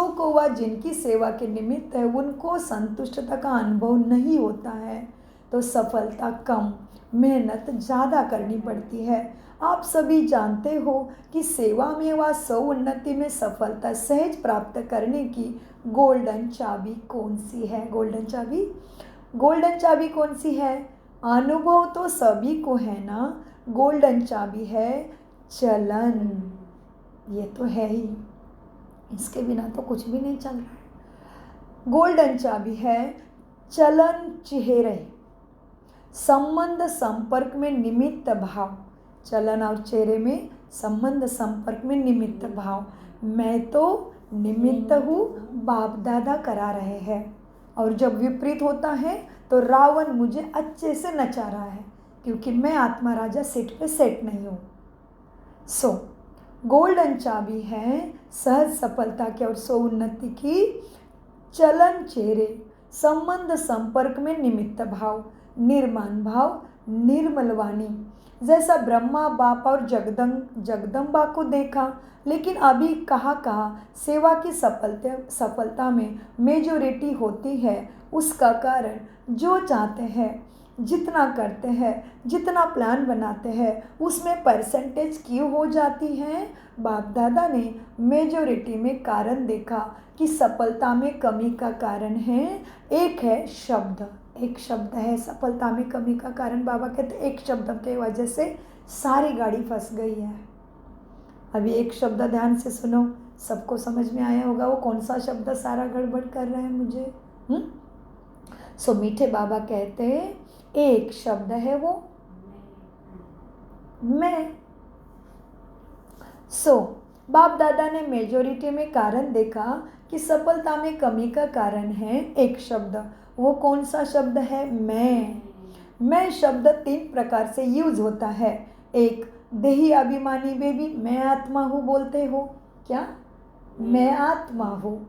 को वह जिनकी सेवा के निमित्त है उनको संतुष्टता का अनुभव नहीं होता है, तो सफलता कम, मेहनत ज़्यादा करनी पड़ती है। आप सभी जानते हो कि सेवा में व स्वोन्नति में सफलता सहज प्राप्त करने की गोल्डन चाबी कौन सी है? गोल्डन चाबी कौन सी है? अनुभव तो सभी को है ना। गोल्डन चाबी है चलन। ये तो है ही, इसके बिना तो कुछ भी नहीं चल रहा है। गोल्डन चाबी है चलन चेहरे, संबंध संपर्क में निमित्त भाव। चलन और चेहरे में संबंध संपर्क में निमित्त भाव। मैं तो निमित्त हूँ, बाप दादा करा रहे हैं, और जब विपरीत होता है तो रावण मुझे अच्छे से नचा रहा है, क्योंकि मैं आत्मा राजा सीट पे सेट नहीं हूँ। सो गोल्डन चाबी है सहज सफलता की और सो उन्नति की चलन चेहरे, संबंध संपर्क में निमित्त भाव, निर्माण भाव, निर्मल वाणी। जैसा ब्रह्मा बाप और जगदम्बा को देखा, लेकिन अभी कहाँ सेवा की सफलता में मेजोरिटी होती है। उसका कारण जो चाहते हैं, जितना करते हैं, जितना प्लान बनाते हैं, उसमें परसेंटेज क्यों हो जाती है। बाप दादा ने मेजोरिटी में कारण देखा कि सफलता में कमी का कारण है। एक है शब्द, एक शब्द है सफलता में कमी का कारण। बाबा कहते एक शब्द के वजह से सारी गाड़ी फंस गई है। अभी एक शब्द ध्यान से सुनो, सबको समझ में आया होगा वो कौन सा शब्द सारा गड़बड़ कर रहा है मुझे। सो मीठे बाबा कहते एक शब्द है वो मैं। सो बाप दादा ने मेजोरिटी में कारण देखा कि सफलता में कमी का कारण है एक शब्द। वो कौन सा शब्द है? मैं शब्द 3 प्रकार से यूज होता है। एक, देही अभिमानी में भी मैं आत्मा हूँ बोलते हो क्या? मैं आत्मा हूँ,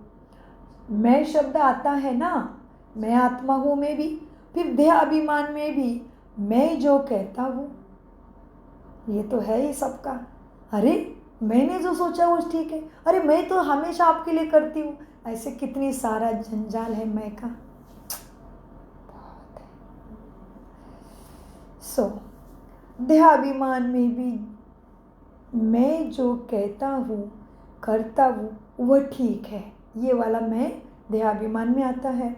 मैं शब्द आता है ना, मैं आत्मा हूँ में भी। फिर देह अभिमान में भी मैं जो कहता हूँ, ये तो है ही सबका। अरे मैंने जो सोचा वो ठीक है, अरे मैं तो हमेशा आपके लिए करती हूँ। ऐसे कितनी सारा जंजाल है मैं का। सो देहाभिमान में भी मैं जो कहता हूँ करता हूँ वह ठीक है, ये वाला मैं देहाभिमान में आता है।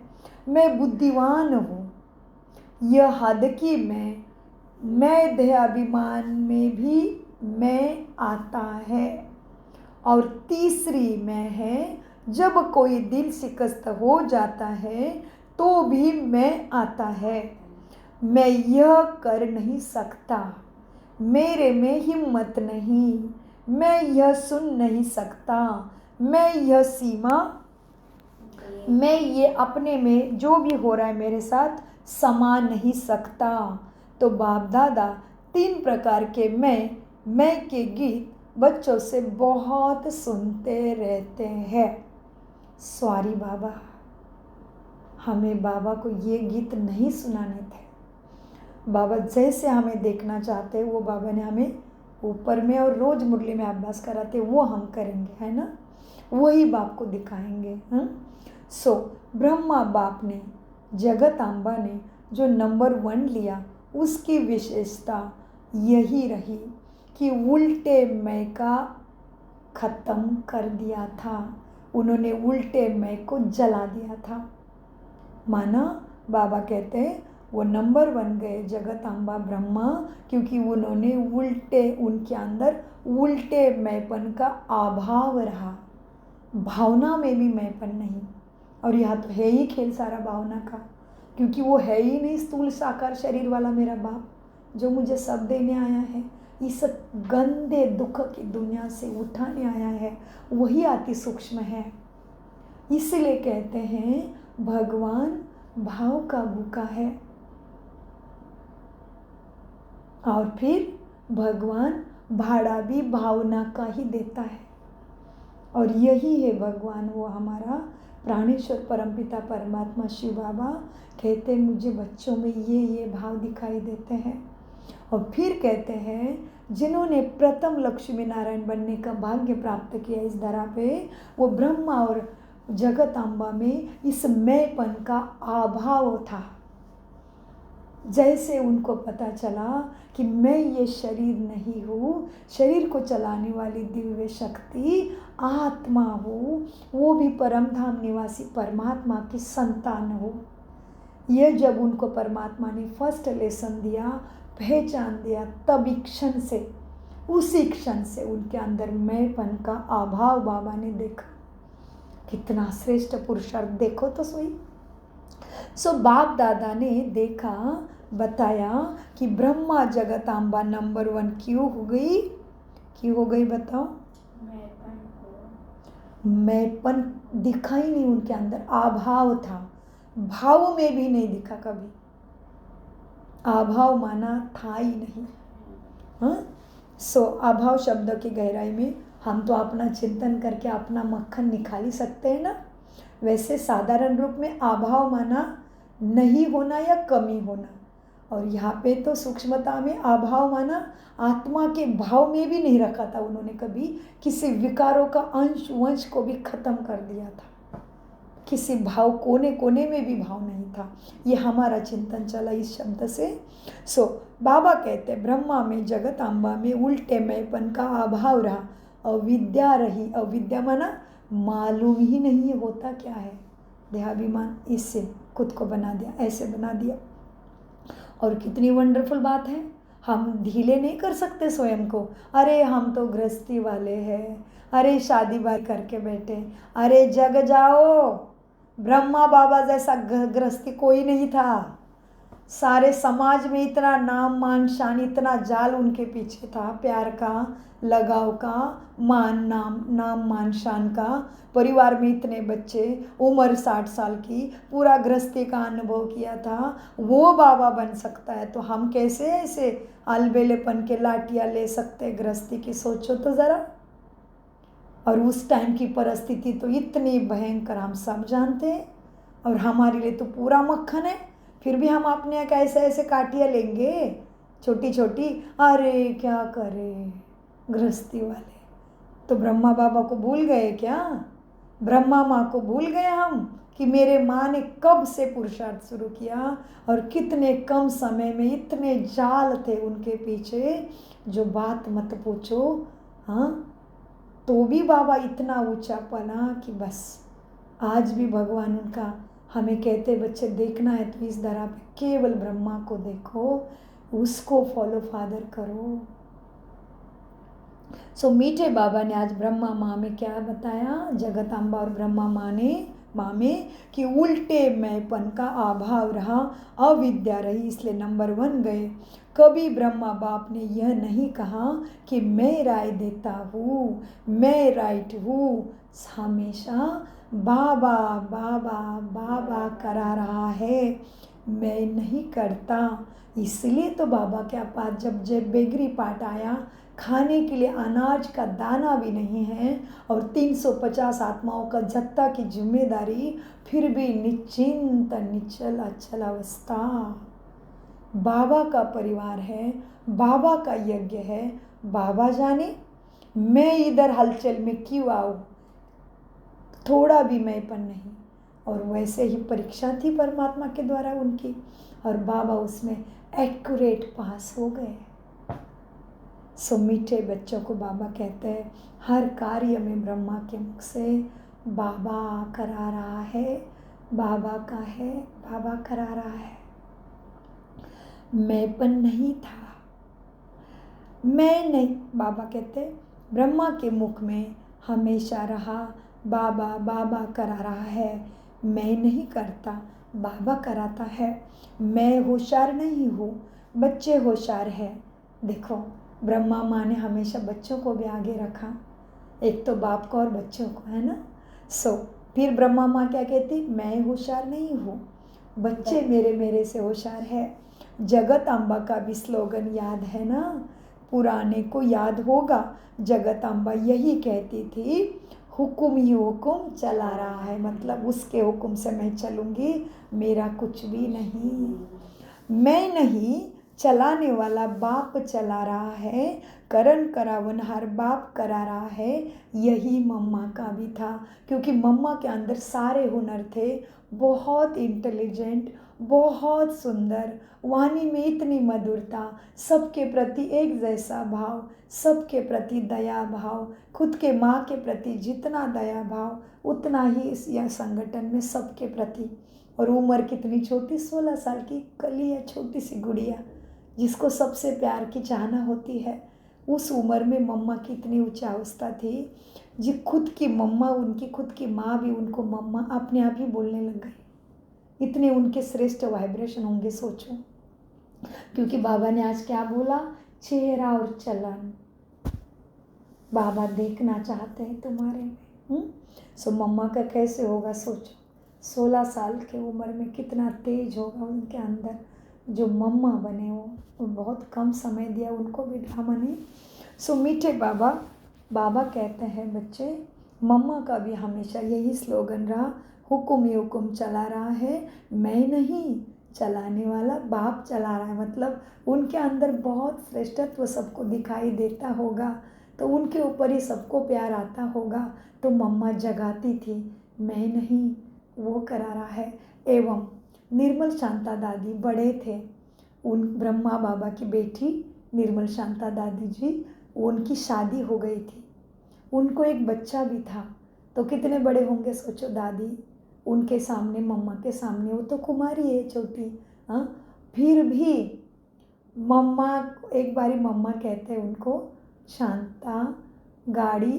मैं बुद्धिवान हूँ, यह हद की मैं देहाभिमान में भी मैं आता है। और तीसरी मैं है, जब कोई दिल शिकस्त हो जाता है तो भी मैं आता है। मैं यह कर नहीं सकता, मेरे में हिम्मत नहीं, मैं यह सुन नहीं सकता, मैं यह सीमा, मैं ये अपने में जो भी हो रहा है मेरे साथ समा नहीं सकता। तो बाप दादा 3 प्रकार के मैं के गीत बच्चों से बहुत सुनते रहते हैं। सॉरी बाबा, हमें बाबा को ये गीत नहीं सुनाने थे। बाबा जैसे हमें देखना चाहते हैं वो बाबा ने हमें ऊपर में और रोज मुरली में अभ्यास कराते, वो हम करेंगे, है ना, वही बाप को दिखाएंगे। सो ब्रह्मा बाप ने, जगत अम्बा ने जो नंबर 1 लिया, उसकी विशेषता यही रही कि उल्टे मैं का ख़त्म कर दिया था। उन्होंने उल्टे मैं को जला दिया था। माना बाबा कहते हैं वो नंबर 1 गए जगत अम्बा ब्रह्मा, क्योंकि उन्होंने उनके अंदर उल्टे मैंपन का अभाव रहा। भावना में भी मैंपन नहीं। और यहाँ तो है ही खेल सारा भावना का, क्योंकि वो है ही नहीं स्थूल साकार शरीर वाला मेरा बाप जो मुझे सब देने आया है, इस गंदे दुख की दुनिया से उठाने आया है, वही अति सूक्ष्म है। इसलिए कहते हैं भगवान भाव का भूखा है, और फिर भगवान भाड़ा भी भावना का ही देता है। और यही है भगवान, वो हमारा प्राणेश्वर परमपिता परमात्मा शिव बाबा कहते हैं मुझे बच्चों में ये भाव दिखाई देते हैं। और फिर कहते हैं जिन्होंने प्रथम लक्ष्मी नारायण बनने का भाग्य प्राप्त किया इस धरा पे, वो ब्रह्मा और जगत अम्बा में इस मैंपन का अभाव था। जैसे उनको पता चला कि मैं ये शरीर नहीं हूँ, शरीर को चलाने वाली दिव्य शक्ति आत्मा हूँ, वो भी परम धाम निवासी परमात्मा की संतान हूँ। ये जब उनको परमात्मा ने फर्स्ट लेसन दिया, पहचान दिया, तब क्षण से, उसी क्षण से उनके अंदर मैंपन का अभाव बाबा ने देखा। कितना श्रेष्ठ पुरुषार्थ देखो तो सही। सो बाप दादा ने देखा, बताया कि ब्रह्मा जगत अम्बा नंबर 1 क्यों हो गई बताओ? मैंपन दिखा ही नहीं उनके अंदर, अभाव था। भाव में भी नहीं दिखा कभी, अभाव माना था ही नहीं। सो अभाव शब्द की गहराई में हम तो अपना चिंतन करके अपना मक्खन निकाल ही सकते हैं ना। वैसे साधारण रूप में अभाव माना नहीं होना या कमी होना, और यहाँ पे तो सूक्ष्मता में अभाव माना आत्मा के भाव में भी नहीं रखा था उन्होंने कभी, किसी विकारों का अंश वंश को भी खत्म कर दिया था, किसी भाव कोने कोने में भी भाव नहीं था। ये हमारा चिंतन चला इस शब्द से। सो बाबा कहते ब्रह्मा में जगत अम्बा में उल्टे मैंपन का अभाव रहा, अविद्या रही। अविद्या माना मालूम ही नहीं होता क्या है, देहाभिमान इससे खुद को बना दिया, ऐसे बना दिया। और कितनी वंडरफुल बात है, हम ढीले नहीं कर सकते स्वयं को। अरे हम तो गृहस्थी वाले हैं, अरे शादी बाई करके बैठे, अरे जग जाओ, ब्रह्मा बाबा जैसा गृहस्थी कोई नहीं था। सारे समाज में इतना नाम मान शान, इतना जाल उनके पीछे था, प्यार का, लगाव का, नाम मान शान का, परिवार में इतने बच्चे, उम्र 60 साल की, पूरा गृहस्थी का अनुभव किया था। वो बाबा बन सकता है तो हम कैसे ऐसे अलबेलेपन के लाठियाँ ले सकते गृहस्थी की, सोचो तो ज़रा। और उस टाइम की परिस्थिति तो इतनी भयंकर हम सब जानते हैं, और हमारे लिए तो पूरा मक्खन है, फिर भी हम अपने कैसे ऐसे काटियाँ लेंगे छोटी छोटी। अरे क्या करें गृहस्थी वाले, तो ब्रह्मा बाबा को भूल गए क्या, ब्रह्मा माँ को भूल गए हम कि मेरे माँ ने कब से पुरुषार्थ शुरू किया, और कितने कम समय में इतने जाल थे उनके पीछे, जो बात मत पूछो। हाँ, तो भी बाबा इतना ऊंचा पना कि बस आज भी भगवान उनका हमें कहते बच्चे देखना है तो इस धरा पे केवल ब्रह्मा को देखो, उसको फॉलो फादर करो। सो मीठे बाबा ने आज ब्रह्मा माँ में क्या बताया, जगत अम्बा और ब्रह्मा माँ में कि उल्टे मैंपन का अभाव रहा, अविद्या रही, इसलिए नंबर 1 गए। कभी ब्रह्मा बाप ने यह नहीं कहा कि मैं राय देता हूँ, मैं राइट हूँ, हमेशा बाबा बाबा बाबा करा रहा है, मैं नहीं करता। इसलिए तो बाबा के पास जब बेगरी पाठ आया, खाने के लिए अनाज का दाना भी नहीं है, और 350 आत्माओं का जत्था की जिम्मेदारी, फिर भी निश्चिंत निश्चल अचल अवस्था। बाबा का परिवार है, बाबा का यज्ञ है, बाबा जाने मैं इधर हलचल में क्यों आऊँ, थोड़ा भी मैंपन नहीं। और वैसे ही परीक्षा थी परमात्मा के द्वारा उनकी, और बाबा उसमें एक्यूरेट पास हो गए। सो मीठे बच्चों को बाबा कहते हैं हर कार्य में ब्रह्मा के मुख से बाबा करा रहा है, बाबा का है, बाबा करा रहा है। मैंपन नहीं था, मैं नहीं। बाबा कहते ब्रह्मा के मुख में हमेशा रहा, बाबा बाबा करा रहा है, मैं नहीं करता, बाबा कराता है। मैं होशियार नहीं हूँ, बच्चे होशियार हैं। देखो ब्रह्मा माँ ने हमेशा बच्चों को भी आगे रखा, एक तो बाप को और बच्चों को, है ना। सो फिर ब्रह्मा माँ क्या कहती, मैं होशियार नहीं हूँ, बच्चे मेरे से होशियार है। जगत अम्बा का भी स्लोगन याद है ना, पुराने को याद होगा। जगत अम्बा यही कहती थी, हुक्म ही हुक्म चला रहा है, मतलब उसके हुक्म से मैं चलूँगी, मेरा कुछ भी नहीं, मैं नहीं, चलाने वाला बाप चला रहा है, करण करावनहार बाप करा रहा है। यही मम्मा का भी था, क्योंकि मम्मा के अंदर सारे हुनर थे, बहुत इंटेलिजेंट, बहुत सुंदर, वाणी में इतनी मधुरता, सबके प्रति एक जैसा भाव, सबके प्रति दया भाव, खुद के माँ के प्रति जितना दया भाव उतना ही इस यह संगठन में सबके प्रति। और उम्र कितनी छोटी, 16 साल की कली है, छोटी सी गुड़िया जिसको सबसे प्यार की चाहना होती है। उस उम्र में मम्मा की इतनी उच्चावस्था थी, जी खुद की मम्मा, उनकी खुद की माँ भी उनको मम्मा अपने आप ही बोलने लग गई। इतने उनके श्रेष्ठ वाइब्रेशन होंगे, सोचो। क्योंकि बाबा ने आज क्या बोला, चेहरा और चलन बाबा देखना चाहते हैं तुम्हारे में। सो मम्मा का कैसे होगा, सोचो 16 साल के उम्र में कितना तेज होगा उनके अंदर। जो मम्मा बने वो बहुत कम समय दिया उनको भी ड्रामा ने। सो मीठे बाबा कहते हैं बच्चे, मम्मा का भी हमेशा यही स्लोगन रहा, हुक्म ही हुक्म चला रहा है, मैं नहीं, चलाने वाला बाप चला रहा है, मतलब उनके अंदर बहुत श्रेष्ठत्व सबको दिखाई देता होगा, तो उनके ऊपर ही सबको प्यार आता होगा। तो मम्मा जगाती थी, मैं नहीं, वो करा रहा है। एवं निर्मल शांता दादी बड़े थे, उन ब्रह्मा बाबा की बेटी निर्मल शांता दादी जी, उनकी शादी हो गई थी, उनको एक बच्चा भी था। तो कितने बड़े होंगे सोचो दादी उनके सामने, मम्मा के सामने, वो तो कुमारी है छोटी। हाँ, फिर भी मम्मा, एक बारी मम्मा कहते हैं उनको, शांता गाड़ी,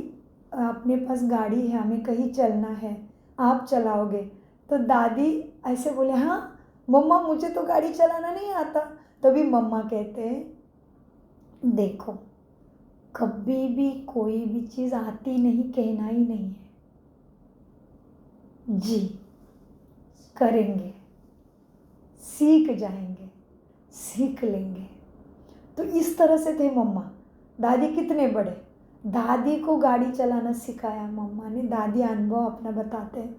अपने पास गाड़ी है, हमें कहीं चलना है, आप चलाओगे? तो दादी ऐसे बोले, हाँ मम्मा मुझे तो गाड़ी चलाना नहीं आता। तभी मम्मा कहते हैं, देखो कभी भी कोई भी चीज़ आती नहीं कहना ही नहीं है, जी करेंगे, सीख जाएंगे, सीख लेंगे। तो इस तरह से थे मम्मा। दादी कितने बड़े, दादी को गाड़ी चलाना सिखाया मम्मा ने। दादी अनुभव अपना बताते हैं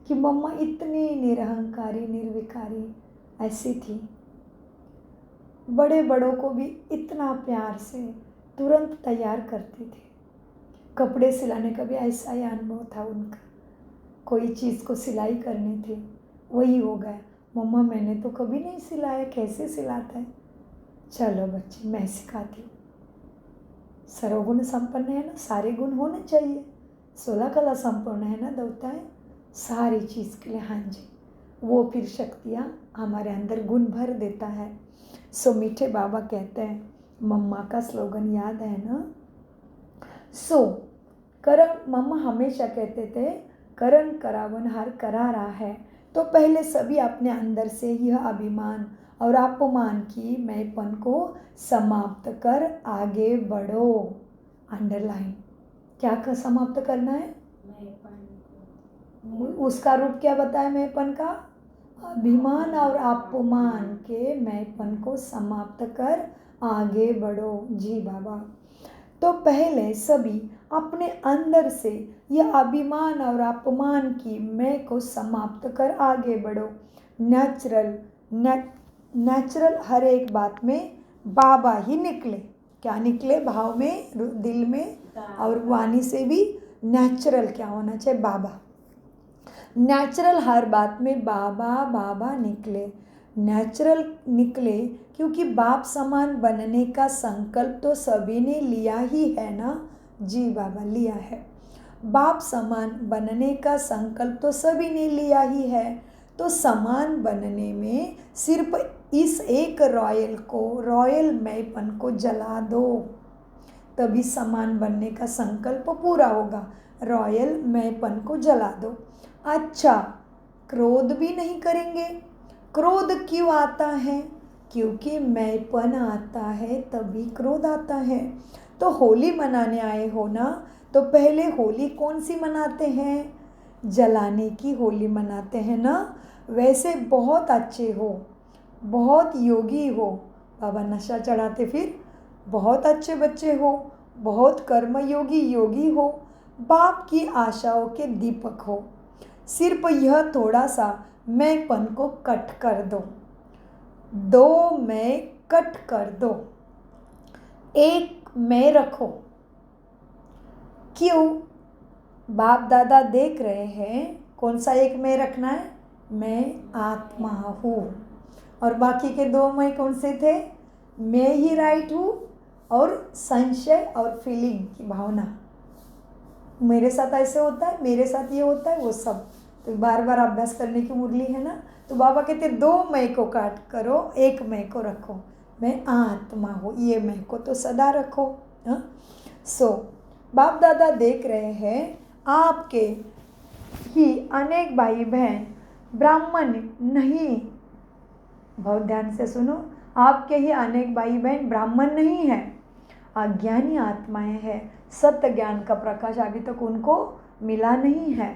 कि मम्मा इतनी निरहंकारी निर्विकारी ऐसी थी, बड़े बड़ों को भी इतना प्यार से तुरंत तैयार करती थी। कपड़े सिलाने का भी ऐसा ही अनुभव था उनका, कोई चीज़ को सिलाई करनी थी, वही हो गया, मम्मा मैंने तो कभी नहीं सिलाया, कैसे सिलाता है? चलो बच्चे मैं सिखाती हूँ। सर्वगुण संपन्न है ना, सारे गुण होने चाहिए, 16 कला संपन्न है ना देवता है, सारी चीज़ के लिए। हाँ जी, वो फिर शक्तियाँ हमारे अंदर गुण भर देता है। सो मीठे बाबा कहते हैं, मम्मा का स्लोगन याद है ना, सो करम, मम्मा हमेशा कहते थे करण करावन हर करा रहा है। तो पहले सभी अपने अंदर से यह अभिमान और अपमान की मैंपन को समाप्त कर आगे बढ़ो। अंडरलाइन, क्या का समाप्त करना है? उसका रूप क्या बताया मैंपन का? अभिमान और अपमान के मैंपन को समाप्त कर आगे बढ़ो। जी बाबा। तो पहले सभी अपने अंदर से यह अभिमान और अपमान की मैं को समाप्त कर आगे बढ़ो। नेचुरल हर एक बात में बाबा ही निकले। क्या निकले? भाव में, दिल में और वाणी से भी नेचुरल क्या होना चाहिए? बाबा। नेचुरल हर बात में बाबा बाबा निकले। नेचुरल निकले क्योंकि बाप समान बनने का संकल्प तो सभी ने लिया ही है ना। जी बाबा, लिया है। बाप समान बनने का संकल्प तो सभी ने लिया ही है। तो समान बनने में सिर्फ इस एक रॉयल मैंपन को जला दो, तभी समान बनने का संकल्प पूरा होगा। रॉयल मैंपन को जला दो। अच्छा, क्रोध भी नहीं करेंगे। क्रोध क्यों आता है? क्योंकि मैंपन आता है तभी क्रोध आता है। तो होली मनाने आए हो ना, तो पहले होली कौन सी मनाते हैं? जलाने की होली मनाते हैं ना। वैसे बहुत अच्छे हो, बहुत योगी हो, बाबा नशा चढ़ाते फिर बहुत अच्छे बच्चे हो, बहुत कर्मयोगी योगी हो, बाप की आशाओं के दीपक हो। सिर्फ यह थोड़ा सा मैंपन को कट कर दो, दो मैं कट कर दो, एक मैं रखो। क्यों? बाप दादा देख रहे हैं, कौन सा एक मैं रखना है? मैं आत्मा हूँ। और बाकी के दो मैं कौन से थे? मैं ही राइट हूँ और संशय और फीलिंग की भावना। मेरे साथ ऐसे होता है, मेरे साथ ये होता है, वो सब तो बार बार अभ्यास करने की मुरली है ना। तो बाबा कहते दो मैं को काट करो, एक मैं को रखो। मैं आत्मा हूँ, ये मैं को तो सदा रखो। हाँ, सो बाप दादा देख रहे हैं आपके ही अनेक भाई बहन ब्राह्मण नहीं, बहुत ध्यान से सुनो, आपके ही अनेक भाई बहन ब्राह्मण नहीं है, अज्ञानी आत्माएं हैं। सत्य ज्ञान का प्रकाश अभी तक उनको मिला नहीं है।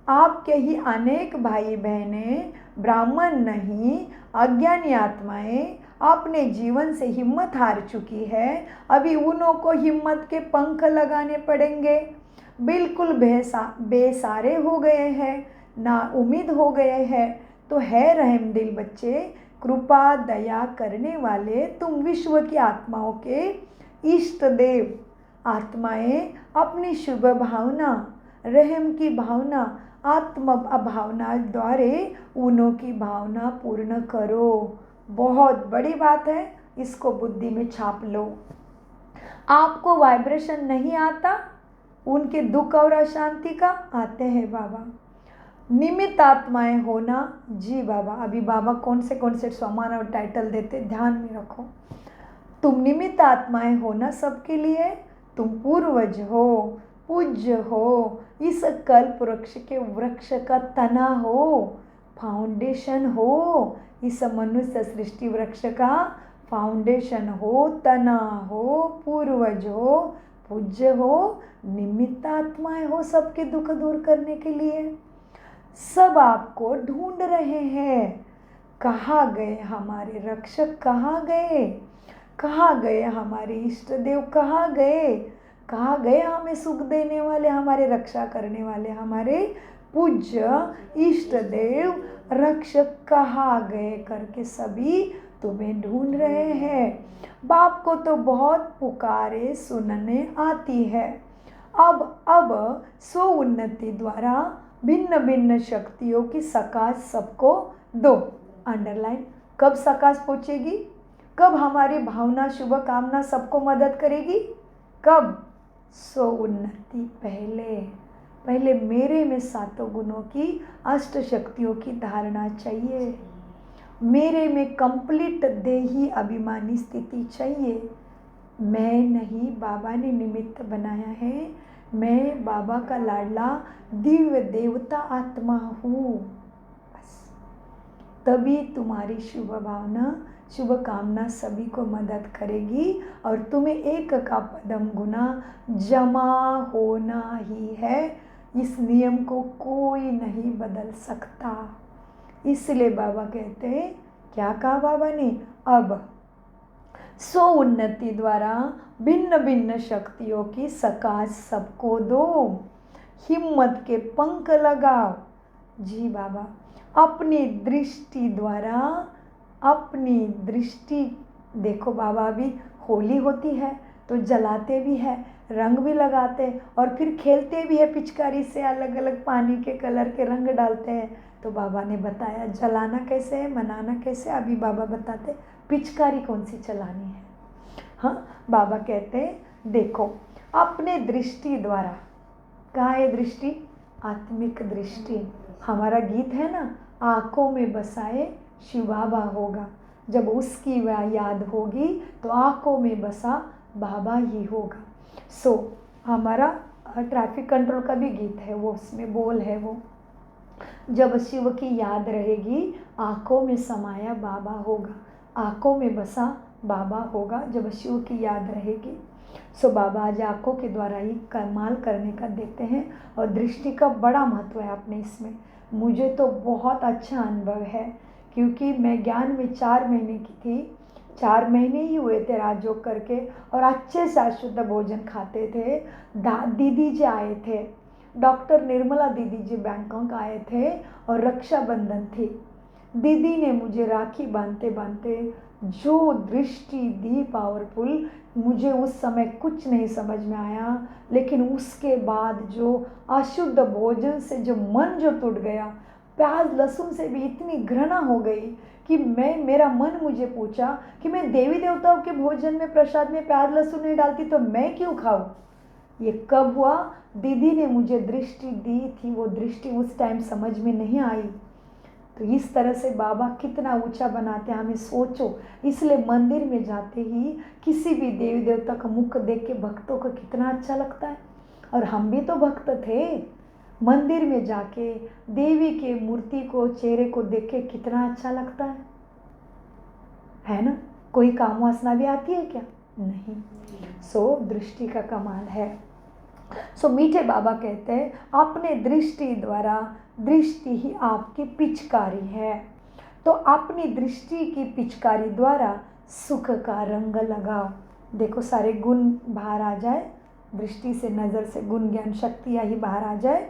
आपके ही अनेक भाई बहनें ब्राह्मण नहीं, अज्ञानी आत्माएं अपने जीवन से हिम्मत हार चुकी है। अभी उन्हों को हिम्मत के पंख लगाने पड़ेंगे। बिल्कुल बेसारे हो गए हैं, ना उम्मीद हो गए हैं। तो है रहम दिल बच्चे, कृपा दया करने वाले तुम विश्व की आत्माओं के इष्ट देव। आत्माएं अपनी शुभ भावना, रहम की भावना, आत्म भावना द्वारा उन्हों की भावना पूर्ण करो। बहुत बड़ी बात है, इसको बुद्धि में छाप लो। आपको वाइब्रेशन नहीं आता उनके दुख और अशांति का? आते हैं बाबा। निमित्त आत्माएं होना, जी बाबा। अभी बाबा कौन से सम्मान और टाइटल देते, ध्यान में रखो। तुम निमित्त आत्माएं होना सबके लिए। तुम पूर्वज हो, पूज्य हो, इस कल्प वृक्ष के वृक्ष का तना हो, फाउंडेशन हो। इस मनुष्य सृष्टि वृक्ष का फाउंडेशन हो, तना हो, पूर्वज हो, पूज्य हो, निमित्त आत्माएं हो सबके दुख दूर करने के लिए। सब आपको ढूंढ रहे हैं। कहाँ गए हमारे रक्षक, कहाँ गए, कहाँ गए हमारे इष्ट देव, कहाँ गए, कहाँ गए हमें सुख देने वाले, हमारे रक्षा करने वाले, हमारे पूज्य इष्ट देव रक्षक कहाँ गए करके सभी तुम्हें ढूंढ रहे हैं। बाप को तो बहुत पुकारे सुनने आती है। अब स्व उन्नति द्वारा भिन्न भिन्न शक्तियों की सकाश सबको दो। अंडरलाइन, कब सकाश पहुँचेगी, कब हमारी भावना शुभ कामना सबको मदद करेगी, कब? स्व उन्नति पहले मेरे में सातों गुणों की अष्ट शक्तियों की धारणा चाहिए। मेरे में कंप्लीट देही अभिमानी स्थिति चाहिए। मैं नहीं, बाबा ने निमित्त बनाया है। मैं बाबा का लाडला दिव्य देवता आत्मा हूँ। बस तभी तुम्हारी शुभ भावना शुभ कामना सभी को मदद करेगी और तुम्हें एक का पदम गुना जमा होना ही है। इस नियम को कोई नहीं बदल सकता। इसलिए बाबा कहते हैं, क्या कहा बाबा ने? अब स्व उन्नति द्वारा भिन्न भिन्न शक्तियों की सकाश सबको दो। हिम्मत के पंख लगाओ। जी बाबा, अपनी दृष्टि द्वारा, अपनी दृष्टि देखो बाबा। अभी होली होती है तो जलाते भी है, रंग भी लगाते और फिर खेलते भी है पिचकारी से, अलग अलग पानी के कलर के रंग डालते हैं। तो बाबा ने बताया जलाना कैसे है, मनाना कैसे। अभी बाबा बताते पिचकारी कौन सी चलानी है। हाँ, बाबा कहते हैं देखो अपने दृष्टि द्वारा। कहाँ है दृष्टि? आत्मिक दृष्टि। हमारा गीत है ना, आँखों में बसाए शिव बाबा होगा। जब उसकी याद होगी तो आँखों में बसा बाबा ही होगा। सो हमारा ट्रैफिक कंट्रोल का भी गीत है, वो उसमें बोल है वो, जब शिव की याद रहेगी आँखों में समाया बाबा होगा, आँखों में बसा बाबा होगा जब शिव की याद रहेगी। सो बाबा आज आँखों के द्वारा ही कमाल करने का देते हैं और दृष्टि का बड़ा महत्व है अपने इसमें। मुझे तो बहुत अच्छा अनुभव है क्योंकि मैं ज्ञान में 4 महीने की थी। 4 महीने ही हुए थे राजयोग करके और अच्छे से शुद्ध भोजन खाते थे। दीदी जी आए थे, डॉक्टर निर्मला दीदी जी बैंकॉक आए थे और रक्षाबंधन थी। दीदी ने मुझे राखी बांधते बांधते जो दृष्टि दी पावरफुल, मुझे उस समय कुछ नहीं समझ में आया, लेकिन उसके बाद जो अशुद्ध भोजन से जो मन जो टूट गया, प्याज लहसुन से भी इतनी घृणा हो गई कि मेरा मन मुझे पूछा कि मैं देवी देवताओं के भोजन में प्रसाद में प्याज लहसुन नहीं डालती तो मैं क्यों खाऊं। ये कब हुआ? दीदी ने मुझे दृष्टि दी थी, वो दृष्टि उस टाइम समझ में नहीं आई। तो इस तरह से बाबा कितना ऊंचा बनाते हैं हमें सोचो। इसलिए मंदिर में जाते ही किसी भी देवी देवता का मुख देख के भक्तों को कितना अच्छा लगता है। और हम भी तो भक्त थे। मंदिर में जाके देवी के मूर्ति को, चेहरे को देख के कितना अच्छा लगता है ना? कोई काम वासना भी आती है क्या? नहीं। सो दृष्टि का कमाल है। सो मीठे बाबा कहते हैं अपने दृष्टि द्वारा, दृष्टि ही आपकी पिचकारी है, तो अपनी दृष्टि की पिचकारी द्वारा सुख का रंग लगाओ। देखो सारे गुण बाहर आ जाए, दृष्टि से, नज़र से गुण ज्ञान शक्तियाँ ही बाहर आ जाए।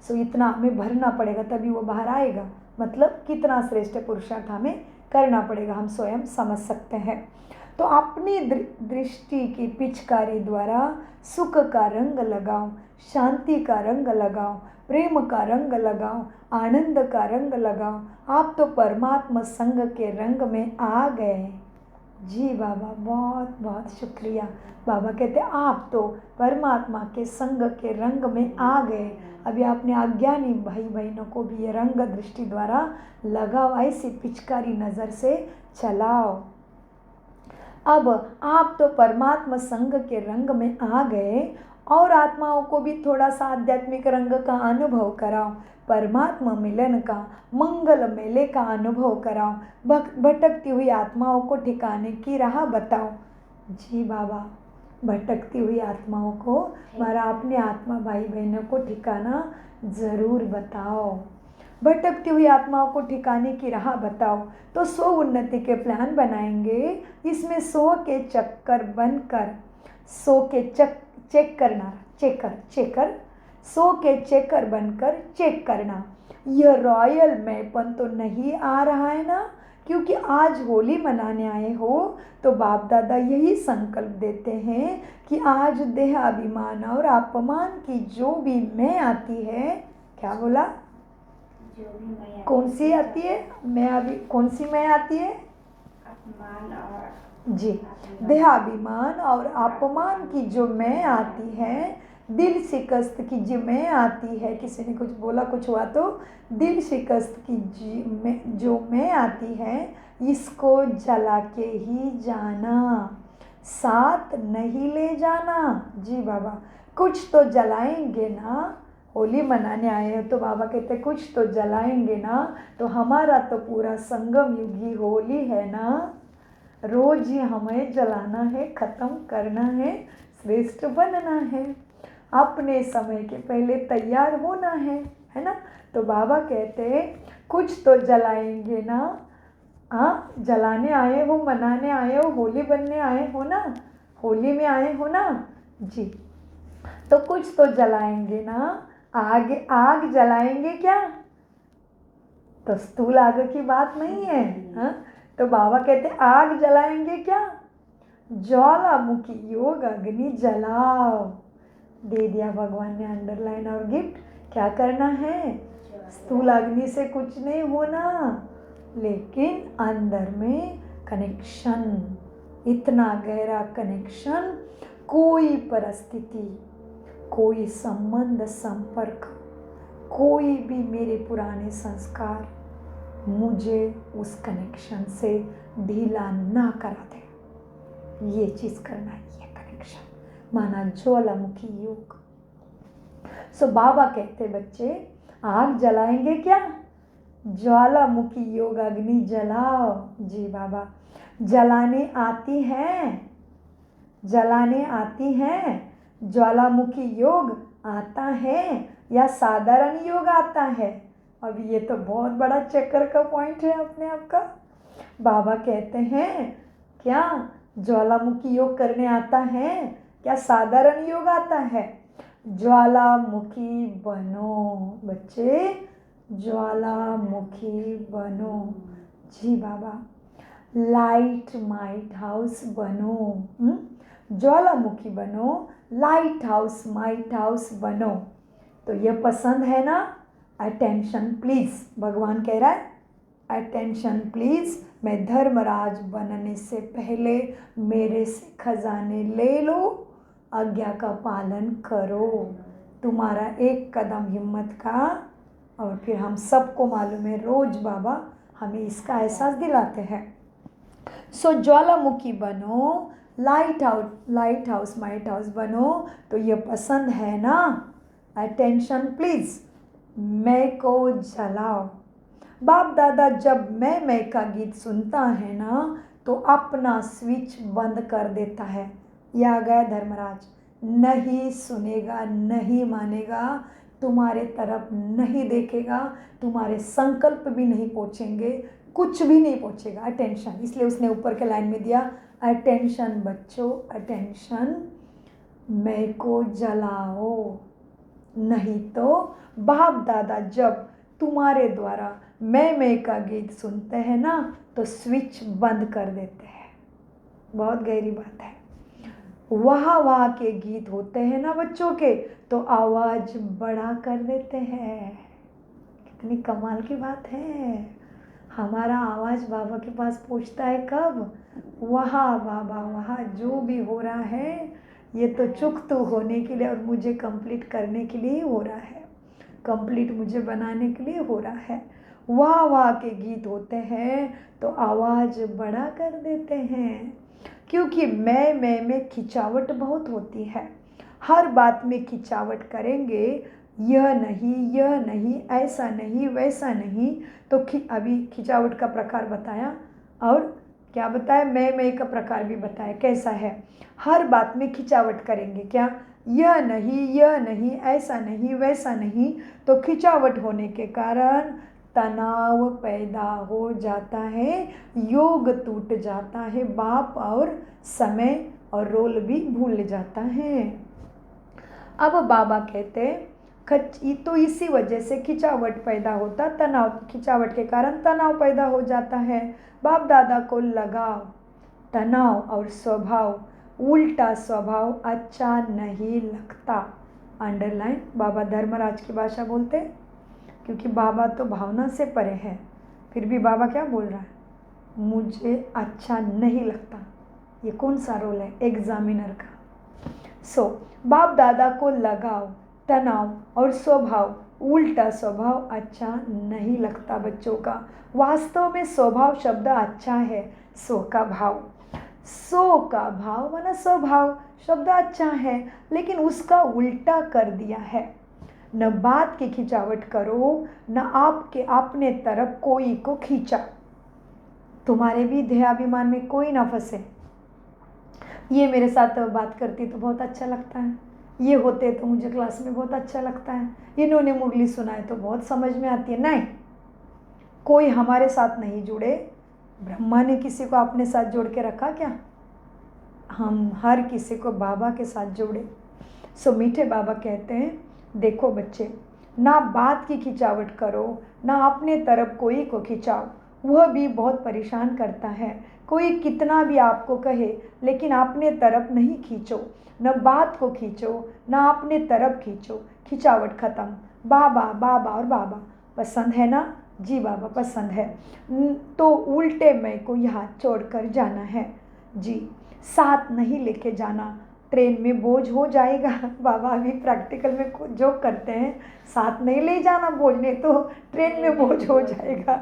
सो इतना हमें भरना पड़ेगा तभी वो बाहर आएगा। मतलब कितना श्रेष्ठ पुरुषार्थ हमें करना पड़ेगा, हम स्वयं समझ सकते हैं। तो अपनी दृष्टि की पिचकारी द्वारा सुख का रंग लगाओ, शांति का रंग लगाओ, प्रेम का रंग लगाओ, आनंद का रंग लगाओ। आप तो परमात्मा संग के रंग में आ गए। जी बाबा, बहुत बहुत शुक्रिया। बाबा कहते आप तो परमात्मा के संग के रंग में आ गए। अभी आपने अज्ञानी भाई बहनों को भी ये रंग दृष्टि द्वारा लगाओ, ऐसी पिचकारी नज़र से चलाओ। अब आप तो परमात्मा संग के रंग में आ गए और आत्माओं को भी थोड़ा सा आध्यात्मिक रंग का अनुभव कराओ, परमात्मा मिलन का, मंगल मेले का अनुभव कराओ, भटकती हुई आत्माओं को ठिकाने की राह बताओ। जी बाबा, भटकती हुई आत्माओं को, हमारा अपने आत्मा भाई बहनों को ठिकाना ज़रूर बताओ। भटकती हुई आत्माओं को ठिकाने की राह बताओ। तो 100 उन्नति के प्लान बनाएंगे, इसमें 100 के चक्कर बनकर 100 के चेक करना, चेकर 100 के चेकर बनकर चेक करना। यह रॉयल मैपन तो नहीं आ रहा है ना? क्योंकि आज होली मनाने आए हो तो बाप दादा यही संकल्प देते हैं कि आज देह अभिमान और अपमान की जो भी मैं आती है, क्या बोला, कौन सी आती है मैं, अभी कौन सी मैं आती है, अपमान और जी, देहाभिमान और अपमान की जो मैं आती है, दिल शिकस्त की जो मैं आती है, किसी ने कुछ बोला कुछ हुआ तो दिल शिकस्त की जो मैं आती है, इसको जला के ही जाना, साथ नहीं ले जाना। जी बाबा, कुछ तो जलाएंगे ना, होली मनाने आए हैं तो बाबा कहते कुछ तो जलाएंगे ना। तो हमारा तो पूरा संगम युगी होली है ना, रोज ही हमें जलाना है, ख़त्म करना है, श्रेष्ठ बनना है, अपने समय के पहले तैयार होना है ना। तो बाबा कहते कुछ तो जलाएंगे ना। हाँ, जलाने आए हो, मनाने आए हो, होली बनने आए हो ना, होली में आए हो ना जी, तो कुछ तो जलाएंगे ना। आग जलाएंगे क्या? तो स्थूल आग की बात नहीं है। हाँ, तो बाबा कहते आग जलाएंगे क्या? ज्वालामुखी योग अग्नि जलाओ। दे दिया भगवान ने अंडरलाइन और गिफ्ट। क्या करना है? स्थूल अग्नि से कुछ नहीं होना, लेकिन अंदर में कनेक्शन, इतना गहरा कनेक्शन, कोई परिस्थिति, कोई संबंध संपर्क, कोई भी मेरे पुराने संस्कार मुझे उस कनेक्शन से ढीला ना करा दे। ये चीज़ करना है, ये कनेक्शन माना ज्वालामुखी योग। सो बाबा कहते बच्चे आग जलाएंगे क्या? ज्वालामुखी योग अग्नि जलाओ। जी बाबा, जलाने आती है, जलाने आती है, ज्वालामुखी योग आता है या साधारण योग आता है? अब ये तो बहुत बड़ा चक्कर का पॉइंट है अपने आप का। बाबा कहते हैं क्या ज्वालामुखी योग करने आता है, क्या साधारण योग आता है? ज्वालामुखी बनो बच्चे, ज्वालामुखी बनो। जी बाबा, लाइट माइट हाउस बनो, ज्वालामुखी बनो, लाइट हाउस माइट हाउस बनो। तो ये पसंद है ना? अटेंशन प्लीज़, भगवान कह रहा है अटेंशन प्लीज़। मैं धर्मराज बनने से पहले मेरे से खजाने ले लो, आज्ञा का पालन करो। तुम्हारा एक कदम हिम्मत का, और फिर हम सबको मालूम है रोज़ बाबा हमें इसका एहसास दिलाते हैं। सो ज्वालामुखी बनो, लाइट हाउस माइट हाउस बनो। तो ये पसंद है ना? अटेंशन प्लीज़, मैं को जलाओ। बाप दादा जब मैं का गीत सुनता है ना तो अपना स्विच बंद कर देता है। यह आ गया धर्मराज, नहीं सुनेगा, नहीं मानेगा, तुम्हारे तरफ नहीं देखेगा, तुम्हारे संकल्प भी नहीं पहुँचेंगे, कुछ भी नहीं पहुँचेगा। अटेंशन, इसलिए उसने ऊपर के लाइन में दिया अटेंशन बच्चों, अटेंशन, मैं को जलाओ। नहीं तो बाप दादा जब तुम्हारे द्वारा मैं का गीत सुनते हैं ना तो स्विच बंद कर देते हैं। बहुत गहरी बात है। वाह के गीत होते हैं ना बच्चों के तो आवाज़ बड़ा कर देते हैं। कितनी कमाल की बात है। हमारा आवाज़ बाबा के पास पहुँचता है कब? वहाँ बाबा, वहाँ जो भी हो रहा है ये तो चुक तो होने के लिए और मुझे कंप्लीट करने के लिए हो रहा है, कंप्लीट मुझे बनाने के लिए हो रहा है। वाह के गीत होते हैं तो आवाज़ बड़ा कर देते हैं, क्योंकि मैं में खिंचावट बहुत होती है। हर बात में खिंचावट करेंगे, यह नहीं, ऐसा नहीं, वैसा नहीं, तो अभी खिंचावट का प्रकार बताया और क्या बताया, मैं का प्रकार भी बताया कैसा है। हर बात में खिंचावट करेंगे, क्या यह नहीं, ऐसा नहीं, वैसा नहीं, तो खिंचावट होने के कारण तनाव पैदा हो जाता है, योग टूट जाता है, बाप और समय और रोल भी भूल जाता है। अब बाबा कहते तो इसी वजह से खिंचावट पैदा होता, तनाव, खिंचावट के कारण तनाव पैदा हो जाता है। बाप दादा को लगाव, तनाव और स्वभाव, उल्टा स्वभाव अच्छा नहीं लगता। अंडरलाइन, बाबा धर्मराज की भाषा बोलते, क्योंकि बाबा तो भावना से परे है, फिर भी बाबा क्या बोल रहा है, मुझे अच्छा नहीं लगता। ये कौन सा रोल है? एग्जामिनर का। बाप दादा को लगाव, तनाव और स्वभाव, उल्टा स्वभाव अच्छा नहीं लगता बच्चों का। वास्तव में स्वभाव शब्द अच्छा है, सो का भाव माना स्वभाव शब्द अच्छा है, लेकिन उसका उल्टा कर दिया है। न बात की खिंचावट करो, न आपके अपने तरफ कोई को खींचा, तुम्हारे भी देहाभिमान में कोई ना फंसे। ये मेरे साथ बात करती तो बहुत अच्छा लगता है, ये होते तो मुझे क्लास में बहुत अच्छा लगता है, इन्होंने मुरली सुनाए तो बहुत समझ में आती है। नहीं, कोई हमारे साथ नहीं जुड़े। ब्रह्मा ने किसी को अपने साथ जोड़ के रखा क्या? हम हर किसी को बाबा के साथ जोड़े। मीठे बाबा कहते हैं, देखो बच्चे, ना बात की खिंचावट करो, ना अपने तरफ कोई को खिंचाओ, वह भी बहुत परेशान करता है। कोई कितना भी आपको कहे, लेकिन अपने तरफ नहीं खींचो, न बात को खींचो, न अपने तरफ खींचो, खिंचावट खत्म। बाबा बाबा और बाबा पसंद है ना? जी बाबा पसंद है। तो उल्टे मैं को यहाँ छोड़कर जाना है जी, साथ नहीं लेके जाना, ट्रेन में बोझ हो जाएगा। बाबा अभी प्रैक्टिकल में जो करते हैं, साथ नहीं ले जाना बोझ, नहीं तो ट्रेन में बोझ हो जाएगा।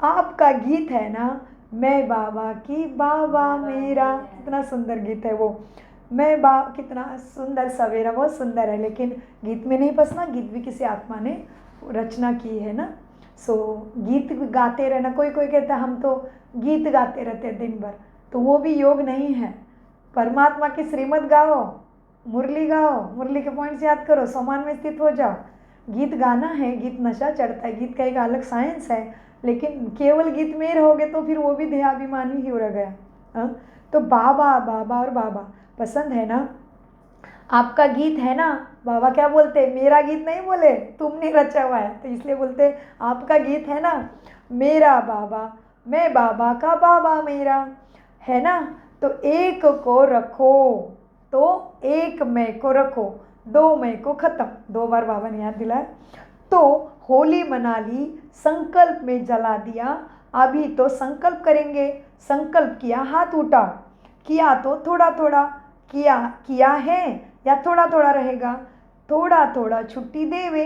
आपका गीत है ना, मैं बाबा की बाबा मेरा, कितना सुंदर गीत है वो। मैं कितना सुंदर सवेरा, बहुत सुंदर है, लेकिन गीत में नहीं फंसना। गीत भी किसी आत्मा ने रचना की है ना। गीत गाते रहना, कोई कहता है हम तो गीत गाते रहते हैं दिन भर, तो वो भी योग नहीं है। परमात्मा की श्रीमत गाओ, मुरली गाओ, मुरली के पॉइंट्स याद करो, समान में स्थित हो जाओ। गीत गाना है, गीत नशा चढ़ता है, गीत का एक अलग साइंस है, लेकिन केवल गीत में रहोगे तो फिर वो भी देहाभिमानी ही हो रह गया। तो बाबा बाबा और बाबा पसंद है ना, आपका गीत है ना। बाबा क्या बोलते, मेरा गीत नहीं बोले, तुमने रचा हुआ है, तो इसलिए बोलते आपका गीत है ना, मेरा बाबा, मैं बाबा का बाबा मेरा, है ना। तो एक को रखो, तो एक मैं को रखो, दो मैं को खत्म, 2 बार बाबा ने याद दिलाया। तो होली मना ली, संकल्प में जला दिया, अभी तो संकल्प करेंगे। संकल्प किया, हाथ उठाओ, किया तो थोड़ा थोड़ा किया है या थोड़ा थोड़ा रहेगा, थोड़ा थोड़ा छुट्टी देवे।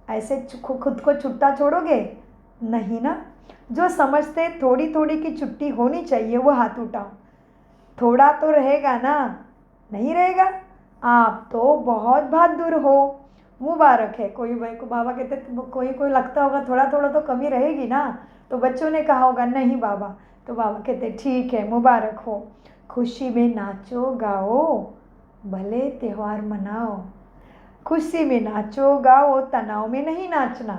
ऐसे खुद को छुट्टा छोड़ोगे नहीं ना। जो समझते थोड़ी थोड़ी की छुट्टी होनी चाहिए वो हाथ उठाओ। थोड़ा तो रहेगा ना, नहीं रहेगा, आप तो बहुत बहादुर हो, मुबारक है। कोई भाई को बाबा कहते कोई लगता होगा थोड़ा थोड़ा तो कमी रहेगी ना, तो बच्चों ने कहा होगा नहीं बाबा, तो बाबा कहते ठीक है, मुबारक हो। खुशी में नाचो गाओ, भले त्यौहार मनाओ। खुशी में नाचो गाओ, तनाव में नहीं नाचना,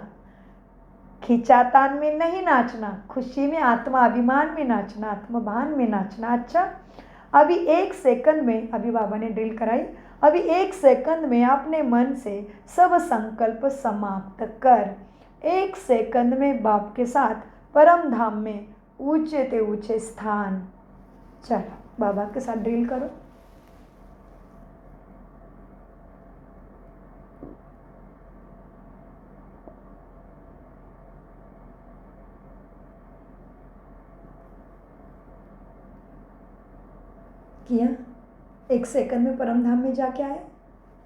खिंचातान में नहीं नाचना, खुशी में, आत्मा अभिमान में नाचना, आत्मभान में नाचना। अच्छा, अभी 1 सेकंड में, अभी बाबा ने ड्रिल कराई, अभी 1 सेकंड में अपने मन से सब संकल्प समाप्त कर 1 सेकंड में बाप के साथ परम धाम में ऊंचे ते ऊंचे स्थान। चलो बाबा के साथ ड्रिल करो। किया? 1 सेकंड में परम धाम में जाके आए।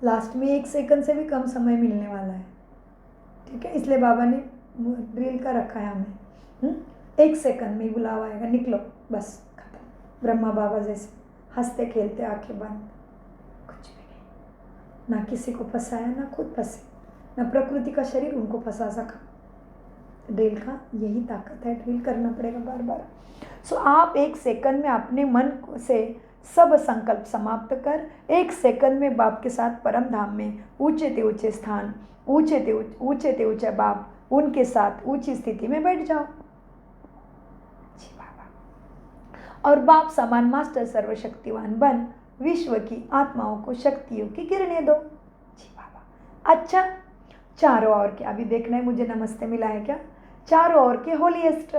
लास्ट में 1 सेकंड से भी कम समय मिलने वाला है, ठीक है, इसलिए बाबा ने ड्रिल का रखा है हमें। 1 सेकंड में बुलावा आएगा, निकलो, बस खत्म। ब्रह्मा बाबा जैसे हंसते खेलते आंखें बंद, कुछ भी नहीं, ना किसी को फंसाया ना खुद फंसे, ना प्रकृति का शरीर उनको फंसा सका। ड्रिल का यही ताकत है, ड्रिल करना पड़ेगा बार बार। सो आप 1 सेकंड में अपने मन से सब संकल्प समाप्त कर 1 सेकंड में बाप के साथ परम धाम में ऊंचे ते ऊंचे स्थान, ऊंचे ते ऊंचे बाप, उनके साथ ऊंची स्थिति में बैठ जाओ। जी बाबा। और बाप समान मास्टर सर्वशक्तिवान बन विश्व की आत्माओं को शक्तियों की किरणें दो। जी बाबा। अच्छा, चारों ओर के अभी देखना है मुझे नमस्ते मिला है क्या? चारों ओर के होलीएस्ट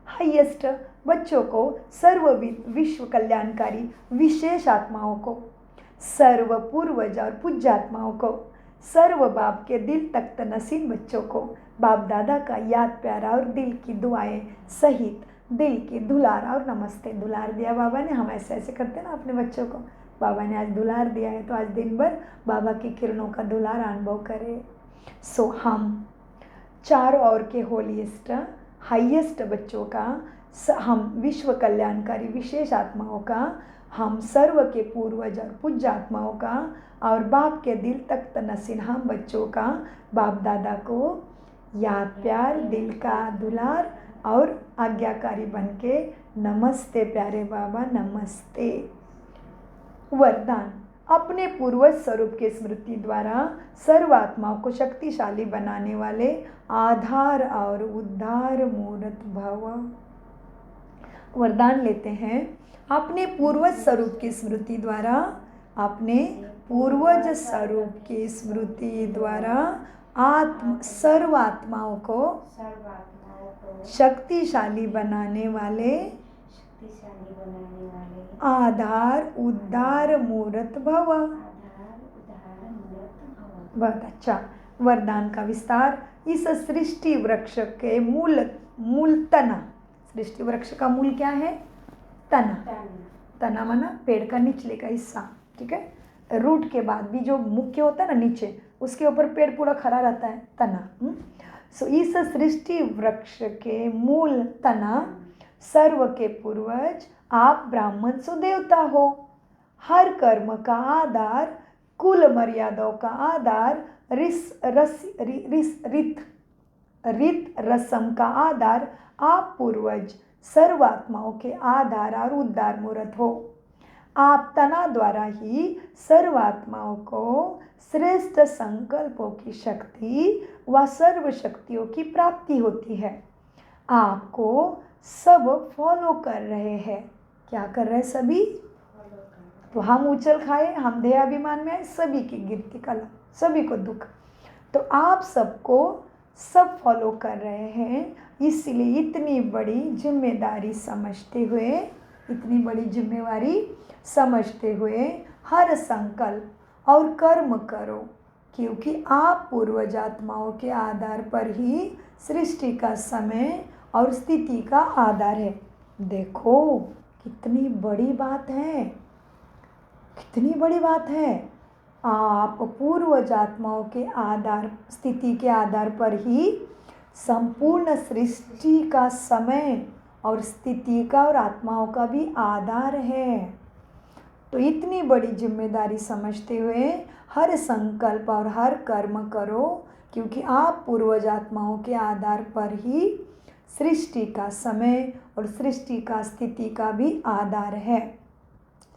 हाईएस्ट बच्चों को, सर्व विश्व कल्याणकारी विशेष आत्माओं को, सर्व पूर्वज और पूज्य आत्माओं को, सर्व बाप के दिल तख्त नसीब बच्चों को बाप दादा का याद प्यारा और दिल की दुआएं सहित दिल की दुलार और नमस्ते। दुलार दिया बाबा ने, हम ऐसे ऐसे करते ना अपने बच्चों को, बाबा ने आज दुलार दिया है तो आज दिन भर बाबा की किरणों का दुलार अनुभव करें। सो हम चारों ओर के होलीएस्ट हाईएस्ट बच्चों का, हम विश्व कल्याणकारी विशेष आत्माओं का, हम सर्व के पूर्वज और पूज्य आत्माओं का और बाप के दिल तख्त नसीन हम बच्चों का बाप दादा को याद प्यार, दिल का दुलार और आज्ञाकारी बन के नमस्ते प्यारे बाबा, नमस्ते। वरदान। अपने पूर्वज स्वरूप के स्मृति द्वारा सर्व आत्माओं को शक्तिशाली बनाने वाले आधार और उद्धार मूर्त भव। वरदान लेते हैं। अपने पूर्वज स्वरूप की स्मृति द्वारा, अपने पूर्वज स्वरूप की स्मृति द्वारा सर्व आत्माओं को शक्तिशाली बनाने वाले आधार उद्धार मूर्त भव। बहुत अच्छा। वरदान का विस्तार। इस सृष्टि वृक्ष के मूल तना, सृष्टि वृक्ष का मूल क्या है? तना। तना माना पेड़ का निचले का हिस्सा, ठीक है। रूट के बाद भी जो मुख्य होता है ना नीचे, उसके ऊपर पेड़ पूरा खड़ा रहता है, तना। सो इस सृष्टि वृक्ष के मूल तना, सर्व के पूर्वज आप ब्राह्मण सुदेवता हो। हर कर्म का आधार, कुल मर्यादाओं का आधार, रित रस्म का आधार आप पूर्वज सर्वात्माओं के आधार और उद्धार मूर्त हो। आप तना द्वारा ही सर्वात्माओं को श्रेष्ठ संकल्पों की शक्ति व सर्व शक्तियों की प्राप्ति होती है। आपको सब फॉलो कर रहे हैं। क्या कर रहे हैं सभी? तो हम उछल खाए, हम देहाभिमान में, सभी की गिरती कला, सभी को दुख, तो आप सबको सब फॉलो कर रहे हैं। इसलिए इतनी बड़ी जिम्मेदारी समझते हुए, इतनी बड़ी जिम्मेवारी समझते हुए हर संकल्प और कर्म करो, क्योंकि आप पूर्वज आत्माओं के आधार पर ही सृष्टि का समय और स्थिति का आधार है। देखो कितनी बड़ी बात है, कितनी बड़ी बात है। आप पूर्वज आत्माओं के आधार, स्थिति के आधार पर ही संपूर्ण सृष्टि का समय और स्थिति का और आत्माओं का भी आधार है। तो इतनी बड़ी जिम्मेदारी समझते हुए हर संकल्प और हर कर्म करो, क्योंकि आप पूर्वज आत्माओं के आधार पर ही सृष्टि का समय और सृष्टि का स्थिति का भी आधार है।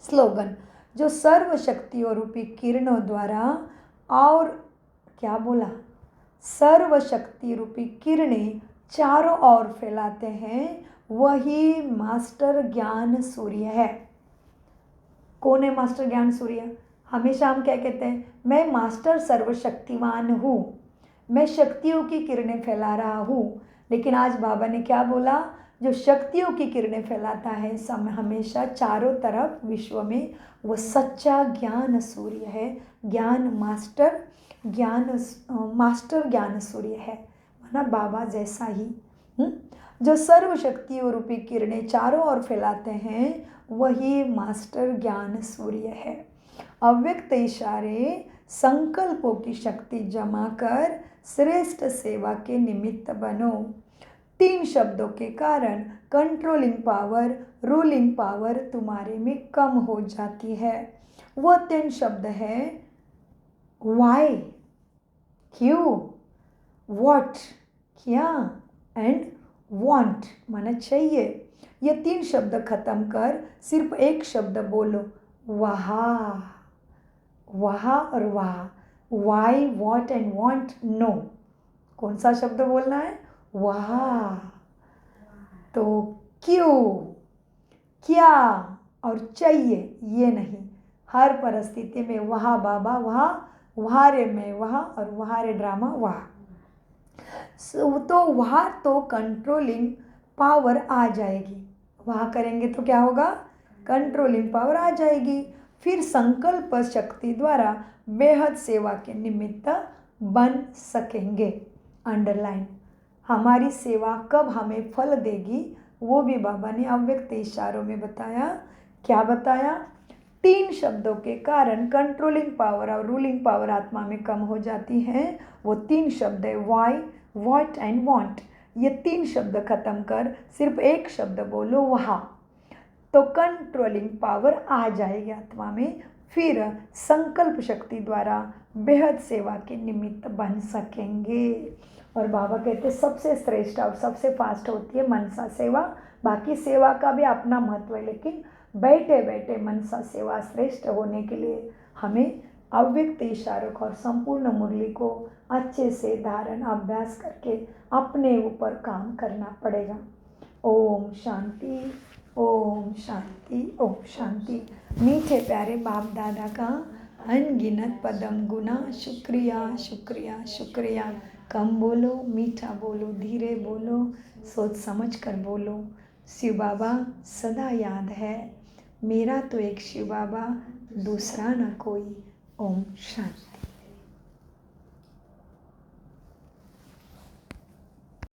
स्लोगन। जो सर्व शक्तियों रूपी किरणों द्वारा, और क्या बोला? सर्व शक्ति रूपी किरणें चारों ओर फैलाते हैं, वही मास्टर ज्ञान सूर्य है। कौन है मास्टर ज्ञान सूर्य? हमेशा हम क्या कहते हैं? मैं मास्टर सर्वशक्तिवान हूँ, मैं शक्तियों की किरणें फैला रहा हूँ। लेकिन आज बाबा ने क्या बोला, जो शक्तियों की किरणें फैलाता है हमेशा चारों तरफ विश्व में, वो सच्चा ज्ञान सूर्य है, ज्ञान मास्टर, ज्ञान सूर्य है, माना बाबा जैसा ही। जो सर्व शक्तियों रूपी किरणें चारों ओर फैलाते हैं वही मास्टर ज्ञान सूर्य है। अव्यक्त इशारे संकल्पों की शक्ति जमा कर श्रेष्ठ सेवा के निमित्त बनो। 3 शब्दों के कारण कंट्रोलिंग पावर, रूलिंग पावर तुम्हारे में कम हो जाती है। वो 3 शब्द है वाई, क्यों, व्हाट, क्या, एंड वांट, माना चाहिए। ये 3 शब्द खत्म कर सिर्फ एक शब्द बोलो, वहा, वहा और वहा। Why, what and want, no. कौन सा शब्द बोलना है, वहा। तो क्यों, क्या और चाहिए ये नहीं, हर परिस्थिति में वहाँ बाबा वहाँ, वहाँ रे मैं वहाँ, और वहाँ रे ड्रामा वहाँ। तो वहाँ तो कंट्रोलिंग पावर आ जाएगी, वहाँ करेंगे तो क्या होगा, कंट्रोलिंग पावर आ जाएगी। फिर संकल्प शक्ति द्वारा बेहद सेवा के निमित्त बन सकेंगे। अंडरलाइन, हमारी सेवा कब हमें फल देगी वो भी बाबा ने अव्यक्त इशारों में बताया। क्या बताया, 3 शब्दों के कारण कंट्रोलिंग पावर और रूलिंग पावर आत्मा में कम हो जाती है। वो 3 शब्द है वाई, व्हाट एंड वांट। ये 3 शब्द खत्म कर सिर्फ एक शब्द बोलो, वहाँ, तो कंट्रोलिंग पावर आ जाएगी आत्मा में। फिर संकल्प शक्ति द्वारा बेहद सेवा के निमित्त बन सकेंगे। और बाबा कहते सबसे श्रेष्ठ और सबसे फास्ट होती है मनसा सेवा। बाकी सेवा का भी अपना महत्व है, लेकिन बैठे बैठे मनसा सेवा श्रेष्ठ होने के लिए हमें अव्यक्त इशारों और संपूर्ण मुरली को अच्छे से धारण अभ्यास करके अपने ऊपर काम करना पड़ेगा। ओम शांति, ओम शांति, ओम शांति। मीठे प्यारे बाप दादा का अनगिनत पदम गुना शुक्रिया शुक्रिया शुक्रिया। कम बोलो, मीठा बोलो, धीरे बोलो, सोच समझ कर बोलो। शिव बाबा सदा याद है, मेरा तो एक शिव बाबा, दूसरा ना कोई। ओम शांति।